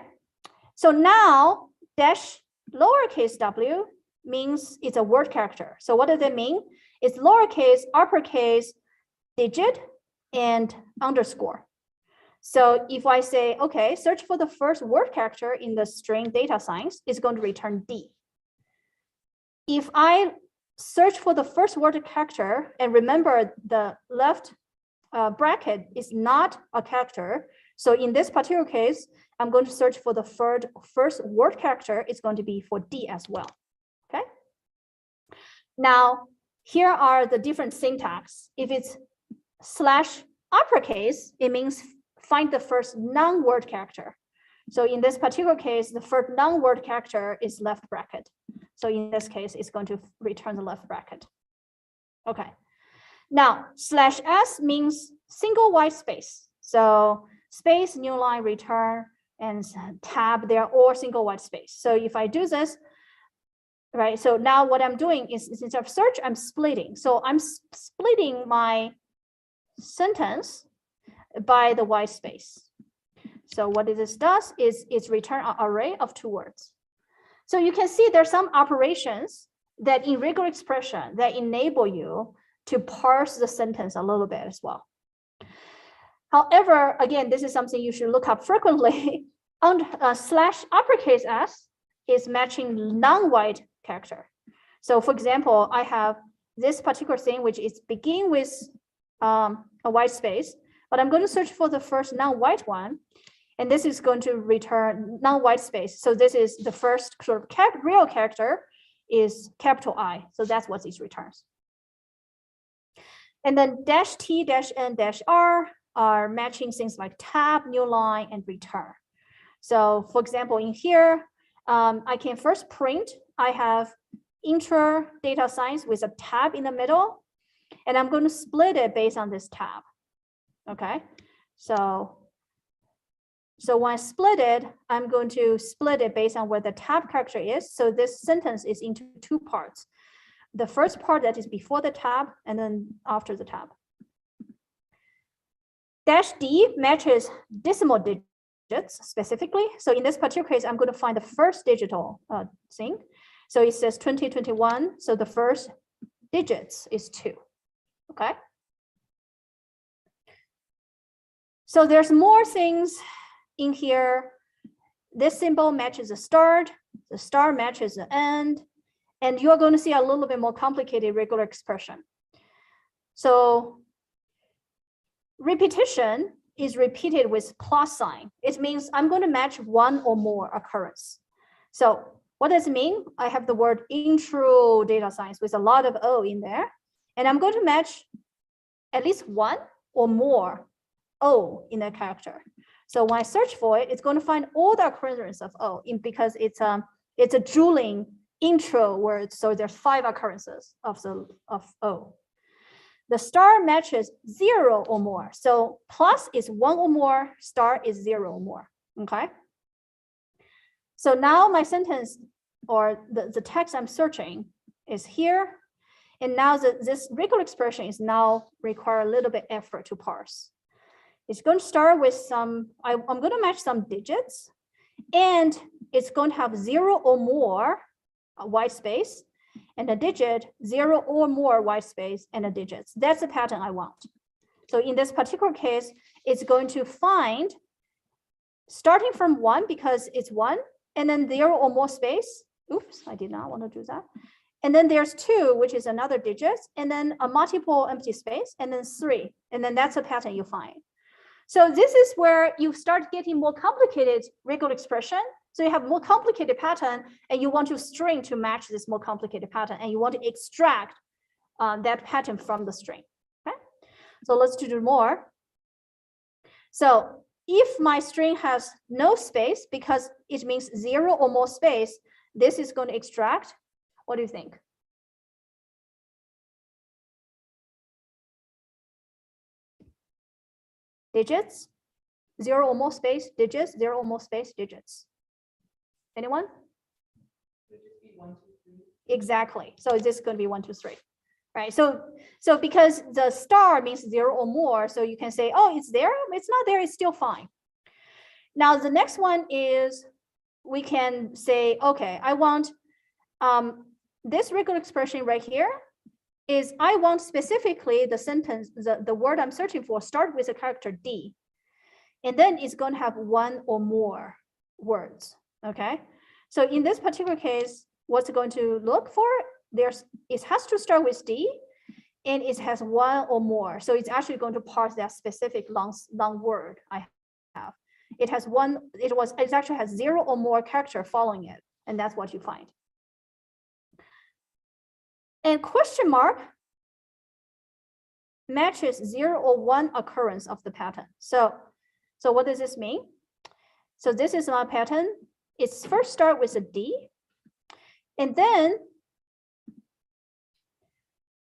so now dash lowercase w means it's a word character. So what does it mean? It's lowercase, uppercase, digit, and underscore. So if I say, okay, search for the first word character in the string data science, it's going to return D. If I search for the first word character, and remember the left bracket is not a character. So in this particular case, I'm going to search for the first word character. It's going to be for D as well. Okay. Now, here are the different syntax. If it's /uppercase, it means find the first non-word character. So in this particular case, the first non-word character is left bracket. So in this case, it's going to return the left bracket. Okay. Now, /s means single white space. So space, new line, return, and tab, they're all single white space. So if I do this, right, so now what I'm doing is instead of search, I'm splitting. So I'm splitting my sentence by the white space. So what this does is it's return an array of 2 words. So you can see there's some operations that in regular expression that enable you to parse the sentence a little bit as well. However, again, this is something you should look up frequently. On /uppercase s is matching non-white character. So for example, I have this particular thing, which is begin with a white space, but I'm going to search for the first non-white one. And this is going to return non-white space. So this is the first sort of real character is capital I. So that's what it returns. And then -t, -n, -r are matching things like tab, new line, and return. So for example, in here, I can first print, I have intro data science with a tab in the middle, and I'm going to split it based on this tab. Okay, so when I split it, I'm going to split it based on where the tab character is. So this sentence is into 2 parts. The first part that is before the tab, and then after the tab. -d matches decimal digits specifically. So in this particular case, I'm going to find the first digital thing. So it says 2021. So the first digits is 2. Okay. So there's more things in here. This symbol matches the start. The star matches the end. And you're going to see a little bit more complicated regular expression. So repetition is repeated with plus sign. It means I'm going to match 1 or more occurrence. So what does it mean? I have the word intro data science with a lot of O in there. And I'm going to match at least 1 or more O in that character. So when I search for it, it's going to find all the occurrences of O because it's a drooling intro word. So there's 5 occurrences of O. The star matches 0 or more. So plus is 1 or more, star is 0 or more. Okay. So now my sentence or the text I'm searching is here. And now this regular expression is now require a little bit effort to parse. It's going to start with some, I'm going to match some digits, and it's going to have 0 or more white space, and a digit, 0 or more white space, and a digit. That's the pattern I want. So in this particular case, it's going to find, starting from 1 because it's 1, and then 0 or more space. Oops, I did not want to do that. And then there's 2, which is another digit, and then a multiple empty space, and then 3. And then that's a pattern you find. So this is where you start getting more complicated regular expression. So you have more complicated pattern, and you want to string to match this more complicated pattern, and you want to extract that pattern from the string. Okay, so let's do more. So if my string has no space, because it means 0 or more space, this is going to extract. What do you think? Digits, 0 or more space, digits, 0 or more space, digits. Anyone? Exactly. So this is going to be 1, 2, 3, right? So because the star means 0 or more, so you can say, oh, it's there. It's not there. It's still fine. Now the next one is we can say, okay, I want this regular expression right here is I want specifically the sentence, the word I'm searching for start with the character D. And then it's going to have one or more words, okay? So in this particular case, what's it going to look for? It has to start with D, and it has one or more. So it's actually going to parse that specific long word I have. It actually has 0 or more character following it, and that's what you find. And question mark matches 0 or 1 occurrence of the pattern. So what does this mean? So this is my pattern. It's first start with a D, and then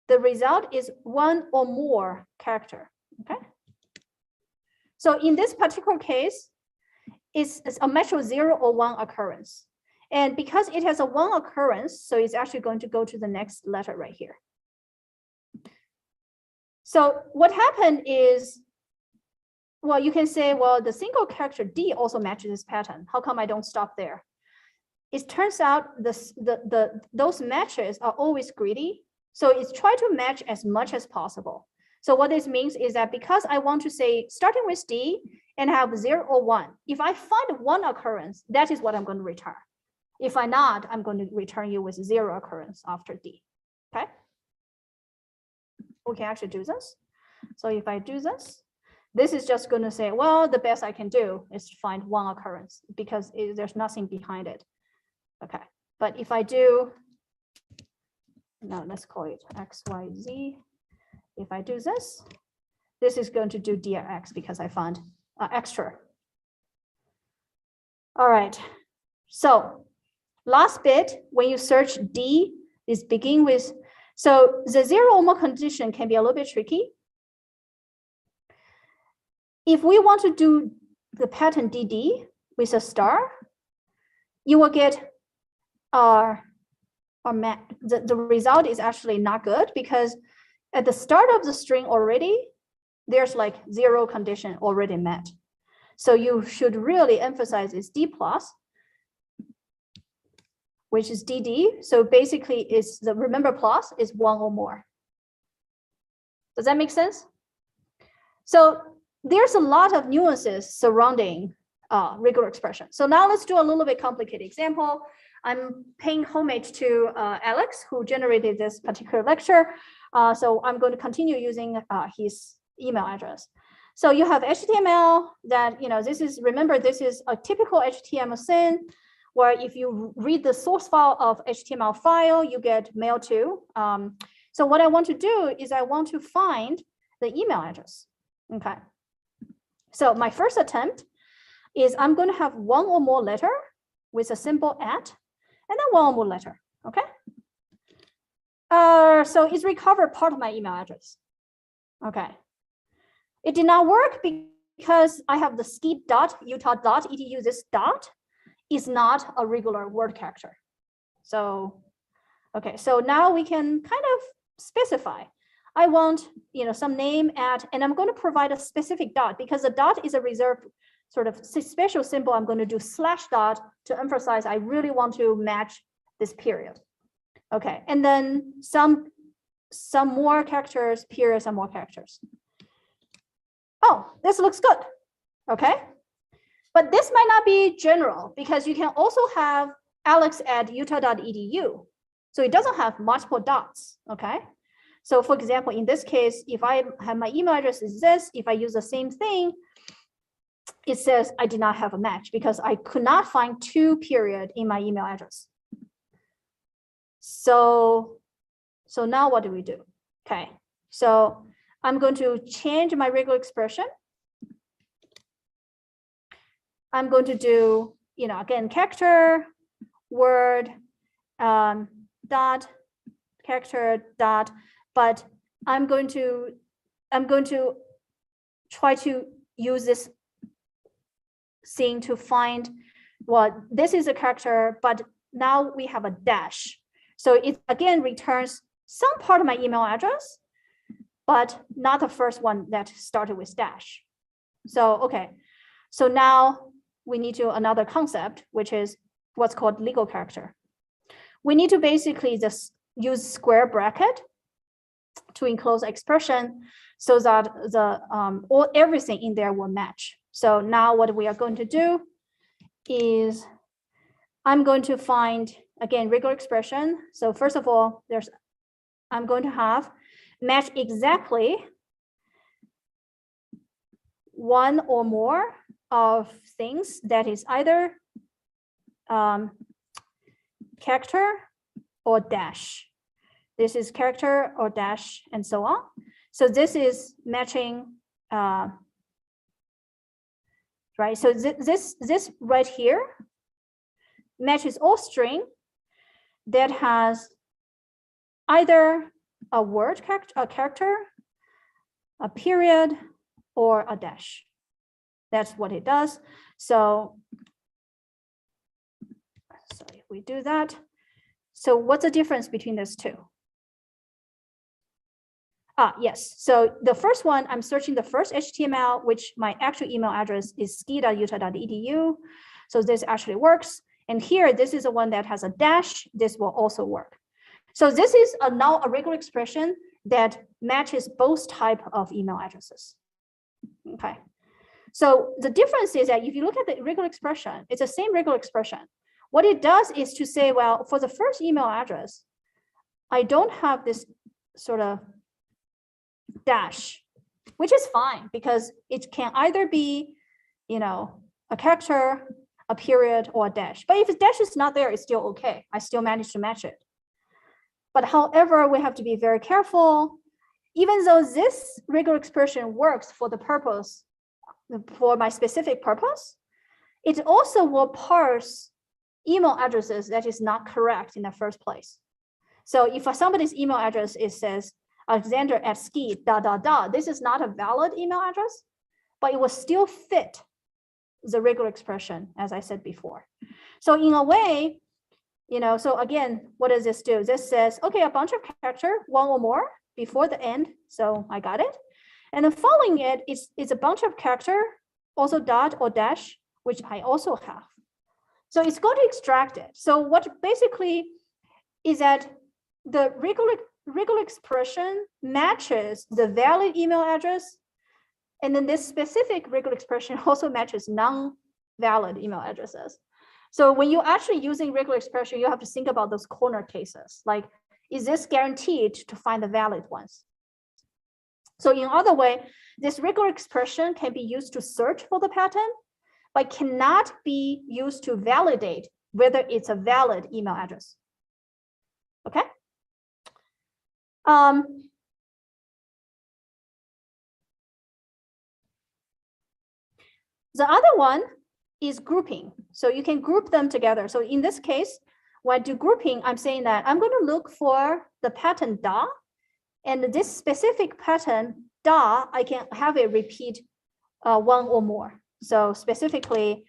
the result is 1 or more character, okay? So in this particular case, it's a match of 0 or 1 occurrence. And because it has a 1 occurrence, so it's actually going to go to the next letter right here. So what happened is, well, you can say, well, the single character D also matches this pattern. How come I don't stop there? It turns out those matches are always greedy. So it's try to match as much as possible. So what this means is that because I want to say, starting with D and have 0 or 1, if I find 1 occurrence, that is what I'm going to return. If I not, I'm going to return you with 0 occurrence after D, okay? We can actually do this. So if I do this, this is just going to say, well, the best I can do is to find 1 occurrence because there's nothing behind it. Okay, but if I do, now let's call it XYZ. If I do this, this is going to do DRX because I found extra. All right, so last bit, when you search D, is begin with, so the 0 or more condition can be a little bit tricky. If we want to do the pattern DD with a star, you will get the result is actually not good because at the start of the string already, there's like 0 condition already met. So you should really emphasize is D plus, which is DD. So basically it's remember plus is 1 or more. Does that make sense? So there's a lot of nuances surrounding regular expression. So now let's do a little bit complicated example. I'm paying homage to Alex, who generated this particular lecture. So I'm going to continue using his email address. So you have HTML that, remember, this is a typical HTML SYN, where if you read the source file of HTML file, you get mail to. So what I want to do is I want to find the email address, okay? So my first attempt is I'm going to have 1 or more letter with a symbol at, and then 1 or more letter, okay? So it's recovered part of my email address, okay? It did not work because I have the ski.utah.edu. This dot is not a regular word character. So, okay, so now we can kind of specify. I want, some name at, and I'm going to provide a specific dot because the dot is a reserved sort of special symbol. I'm going to do /dot to emphasize I really want to match this period. Okay, and then some more characters, period, some more characters. Oh, this looks good. Okay, but this might not be general because you can also have alex@utah.edu. So it doesn't have multiple dots. Okay. So for example, in this case, if I have my email address is this, if I use the same thing, it says I did not have a match because I could not find 2 period in my email address. So now what do we do? Okay, so I'm going to change my regular expression. I'm going to do, again, character, word, dot, character, dot, but I'm going to try to use this thing to find, well, this is a character, but now we have a dash. So it again returns some part of my email address, but not the first one that started with dash. So, okay, so now we need to another concept, which is what's called legal character. We need to basically just use square bracket to enclose expression so that everything in there will match. So now what we are going to do is I'm going to find, again, regular expression. So first of all, I'm going to have match exactly one or more of things that is either character or dash. This is character or dash and so on. So this is matching, right? So this right here matches all string that has either a word character, a period, or a dash. That's what it does. So if we do that, so what's the difference between those two? Yes, so the first one, I'm searching the first HTML, which my actual email address is ski.utah.edu. So this actually works. And here, this is the one that has a dash. This will also work. So this is now a regular expression that matches both type of email addresses. Okay. So the difference is that if you look at the regular expression, it's the same regular expression. What it does is to say, well, for the first email address, I don't have this sort of dash, which is fine because it can either be, a character, a period, or a dash. But if the dash is not there, it's still okay. I still managed to match it. But however, we have to be very careful. Even though this regular expression works for the purpose, for my specific purpose, it also will parse email addresses that is not correct in the first place. So if somebody's email address says alexander@ski ... this is not a valid email address, but it will still fit the regular expression, as I said before. So in a way, so again, what does this do? This says, okay, a bunch of character, one or more before the end. So I got it. And then following it is a bunch of character, also dot or dash, which I also have. So it's going to extract it. So what basically is that the regular expression matches the valid email address. And then this specific regular expression also matches non-valid email addresses. So when you're actually using regular expression, you have to think about those corner cases. Like, is this guaranteed to find the valid ones? So in other way, this regular expression can be used to search for the pattern, but cannot be used to validate whether it's a valid email address. Okay. The other one is grouping. So you can group them together. So in this case, when I do grouping, I'm saying that I'm going to look for the pattern da, and this specific pattern da, I can have it repeat one or more. So specifically,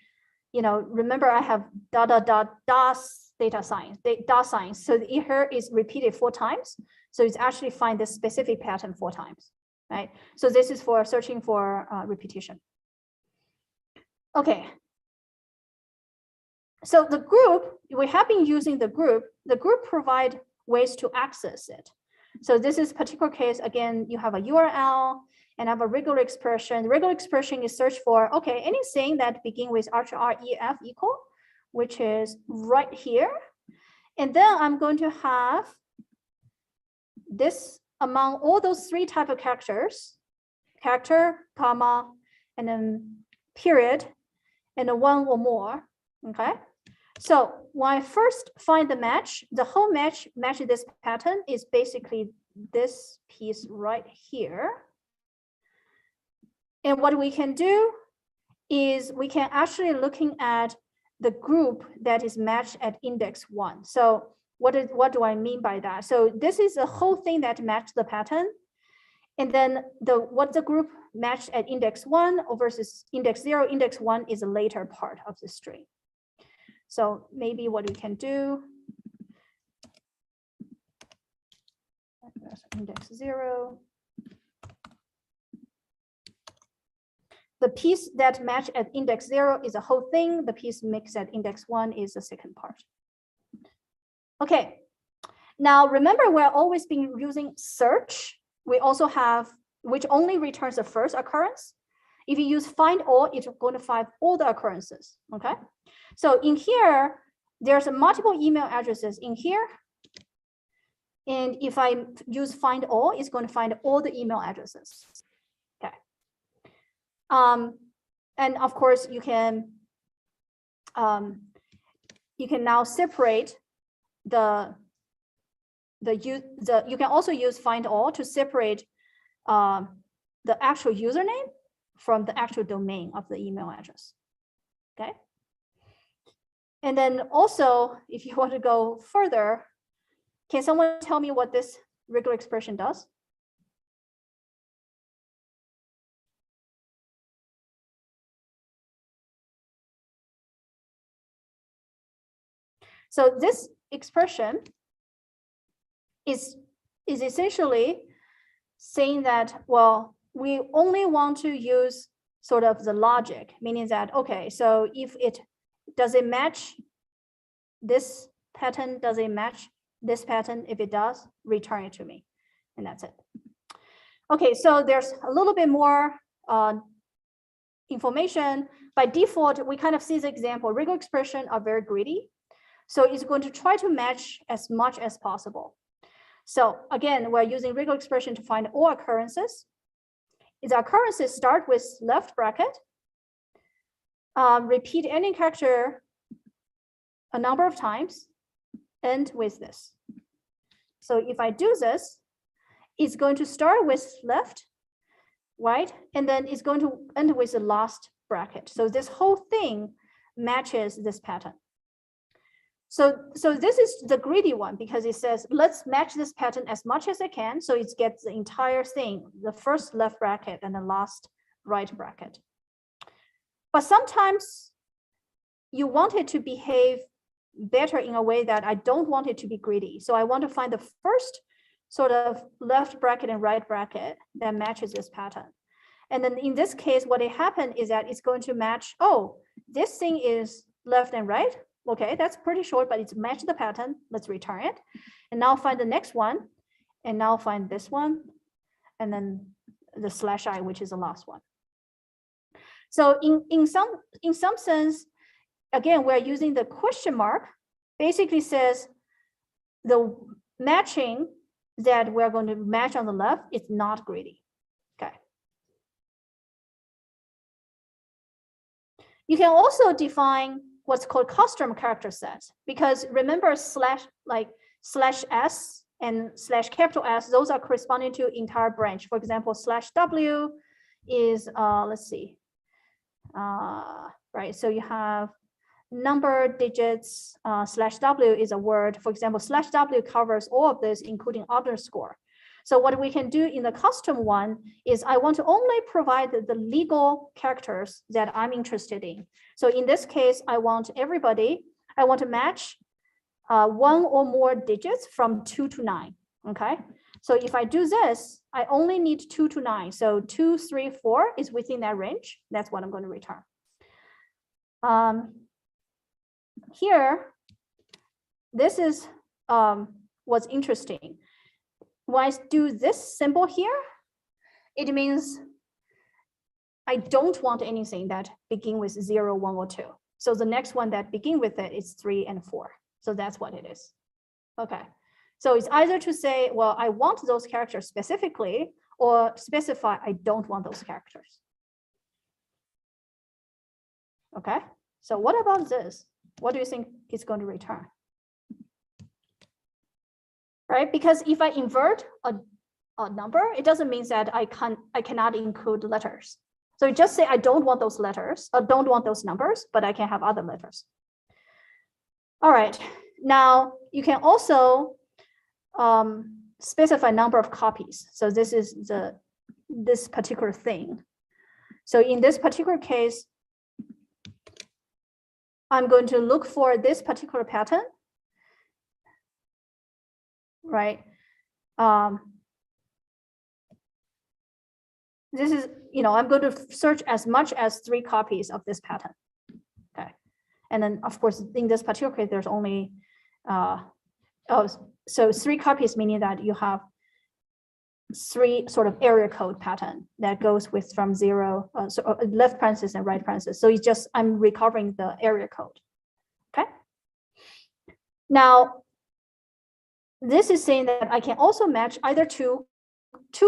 remember I have das data science, da science. So here is repeated 4 times. So it's actually find this specific pattern 4 times, right? So this is for searching for repetition. Okay. So the group, we have been using the group provide ways to access it. So this is particular case, again, you have a URL and have a regular expression. The regular expression is search for, okay, anything that begin with ref equal, which is right here. And then I'm going to have this among all those 3 type of characters, character, comma, and then period, and then 1 or more, okay? So when I first find the match, the whole match matching this pattern is basically this piece right here. And what we can do is we can actually looking at the group that is matched at index 1. So what do I mean by that? So this is the whole thing that matched the pattern. And then what the group matched at index 1 versus index 0, index 1 is a later part of the string. So maybe what we can do, index 0. The piece that match at index 0 is a whole thing. The piece mixed at index 1 is the second part. Okay, now remember we're always been using search. We also have, which only returns the first occurrence. If you use find all, it's going to find all the occurrences, okay? So in here, there's multiple email addresses in here. And if I use find all, it's going to find all the email addresses, okay? And of course, you can now separate you can also use find all to separate the actual username from the actual domain of the email address, okay? And then also, if you want to go further, can someone tell me what this regular expression does? So this expression is essentially saying that, well, we only want to use sort of the logic, meaning that, okay, so if does it match this pattern? Does it match this pattern? If it does, return it to me. And that's it. Okay, so there's a little bit more information. By default, we kind of see the example. Regular expression are very greedy. So it's going to try to match as much as possible. So again, we're using regular expression to find all occurrences. The occurrences start with left bracket, repeat any character a number of times, end with this. So if I do this, it's going to start with left, right? And then it's going to end with the last bracket. So this whole thing matches this pattern. So this is the greedy one because it says, let's match this pattern as much as I can. So it gets the entire thing, the first left bracket and the last right bracket. But sometimes you want it to behave better in a way that I don't want it to be greedy. So I want to find the first sort of left bracket and right bracket that matches this pattern. And then in this case, what happened is that it's going to match, oh, this thing is left and right. Okay, that's pretty short, but it's matched the pattern. Let's return it. And now find the next one. And now find this one. And then the /I, which is the last one. So in some sense, again, we're using the question mark, basically says the matching that we're going to match on the left is not greedy. Okay. You can also define what's called custom character sets, because remember /S and /S, those are corresponding to entire branch. For example, /W is, let's see, right, so you have number, digits, /W is a word. For example, /W covers all of this, including underscore. So what we can do in the custom one is I want to only provide the legal characters that I'm interested in. So in this case, I want everybody, I want to match one or more digits from 2 to 9, okay? So if I do this, I only need 2 to 9. So 2, 3, 4 is within that range. That's what I'm going to return. Here, this is what's interesting. When I do this symbol here, it means I don't want anything that begin with 0, 1, or 2. So the next one that begin with it is 3 and 4. So that's what it is. Okay. So it's either to say, well, I want those characters specifically, or specify I don't want those characters. Okay. So what about this? What do you think it's going to return? Right? Because if I invert a number, it doesn't mean that I cannot include letters. So you just say I don't want those letters, or don't want those numbers, but I can have other letters. All right. Now you can also specify number of copies. So this is this particular thing. So in this particular case, I'm going to look for this particular pattern. Right. This is, I'm going to search as much as 3 copies of this pattern. Okay. And then of course, in this particular case, there's only, so 3 copies, meaning that you have three sort of area code pattern that goes with from zero, left parenthesis and right parenthesis. So it's just, I'm recovering the area code, okay? Now, this is saying that I can also match either two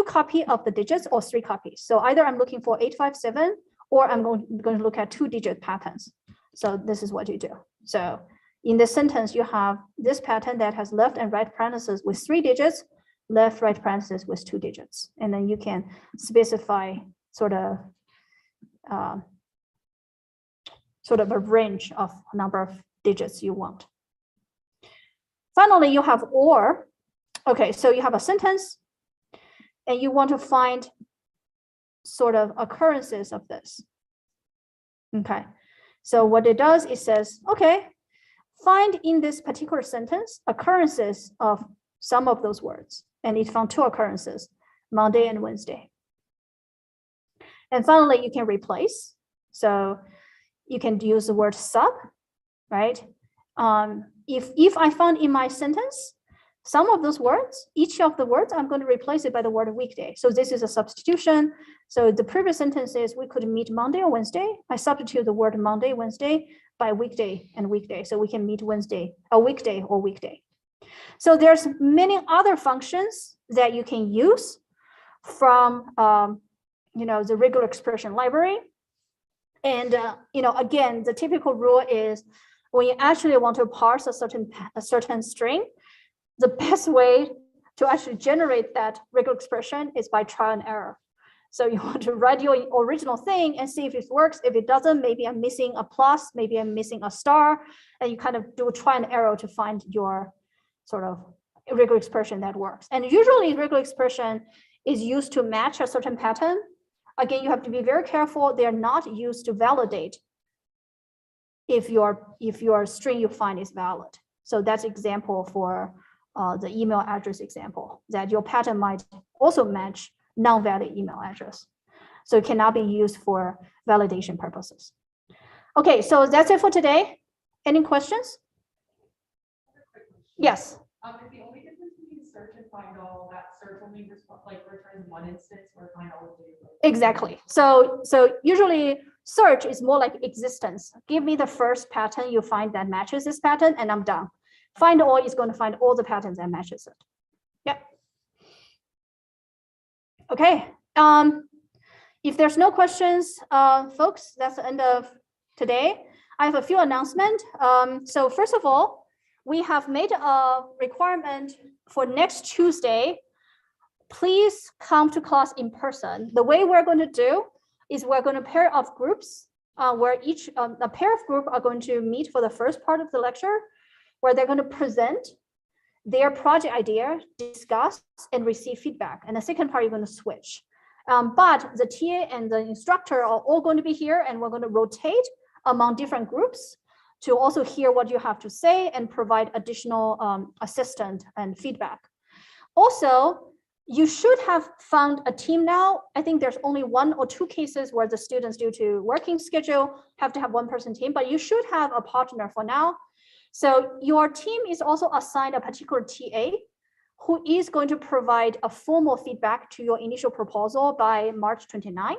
copy of the digits or three copies. So either I'm looking for 857 or I'm going to look at 2-digit patterns. So this is what you do. So in this sentence, you have this pattern that has left and right parentheses with 3 digits, left, right parentheses with 2 digits. And then you can specify sort of a range of number of digits you want. Finally, you have or. Okay, so you have a sentence and you want to find sort of occurrences of this. Okay, so what it does, it says, okay, find in this particular sentence occurrences of some of those words. And it found 2 occurrences, Monday and Wednesday. And finally, you can replace. So you can use the word sub, right? If I found in my sentence some of those words, each of the words, I'm going to replace it by the word weekday. So this is a substitution. So the previous sentence is we could meet Monday or Wednesday. I substitute the word Monday, Wednesday by weekday and weekday. So we can meet Wednesday, a weekday or weekday. So there's many other functions that you can use from the regular expression library. And again, the typical rule is when you actually want to parse a certain string, the best way to actually generate that regular expression is by trial and error. So you want to write your original thing and see if it works. If it doesn't, maybe I'm missing a plus, maybe I'm missing a star, and you kind of do a trial and error to find your sort of regular expression that works. And usually regular expression is used to match a certain pattern. Again, you have to be very careful. They're not used to validate if your string you find is valid. So that's example for the email address example, that your pattern might also match non-valid email address. So it cannot be used for validation purposes. Okay, so that's it for today. Any questions? Yes. If the only difference between search and find all, that search only returns one instance or find all of the. Exactly. So usually search is more like existence. Give me the first pattern you find that matches this pattern and I'm done. Find all is going to find all the patterns that matches it. Yeah. Okay. If there's no questions, folks, that's the end of today. I have a few announcements. So first of all, we have made a requirement for next Tuesday. Please come to class in person. The way we're going to do is we're going to pair of groups where each a pair of group are going to meet for the first part of the lecture, where they're going to present their project idea, discuss and receive feedback. And the second part, you're going to switch. But the TA and the instructor are all going to be here, and we're going to rotate among different groups to also hear what you have to say and provide additional assistance and feedback. Also, you should have found a team now. I think there's only 1 or 2 cases where the students, due to working schedule, have to have 1-person team, but you should have a partner for now. So your team is also assigned a particular TA who is going to provide a formal feedback to your initial proposal by March 29.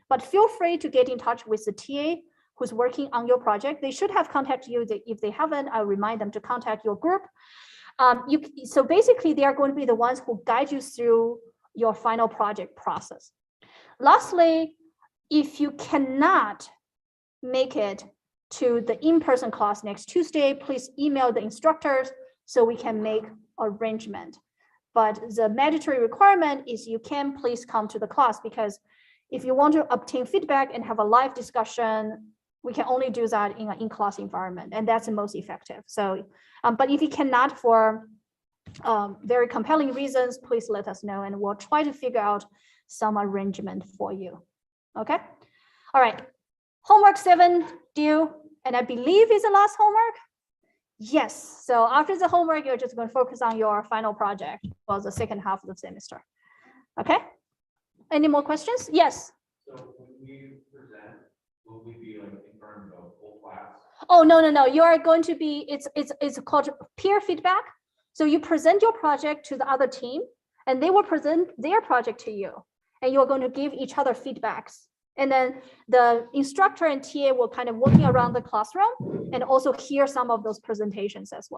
But feel free to get in touch with the TA who's working on your project. They should have contacted you. If they haven't, I'll remind them to contact your group. So basically, they are going to be the ones who guide you through your final project process. Lastly, if you cannot make it to the in-person class next Tuesday, please email the instructors so we can make arrangement. But the mandatory requirement is you can please come to the class, because if you want to obtain feedback and have a live discussion, we can only do that in an in-class environment, and that's the most effective. So, but if you cannot for very compelling reasons, please let us know, and we'll try to figure out some arrangement for you. Okay. All right. Homework 7 due, and I believe is the last homework. Yes. So after the homework, you're just going to focus on your final project for the second half of the semester. Okay. Any more questions? Yes. So when we present, will we be like in front of whole class? Oh, no. You are going to be, it's called peer feedback. So you present your project to the other team, and they will present their project to you, and you're going to give each other feedbacks. And then the instructor and TA will kind of working around the classroom and also hear some of those presentations as well.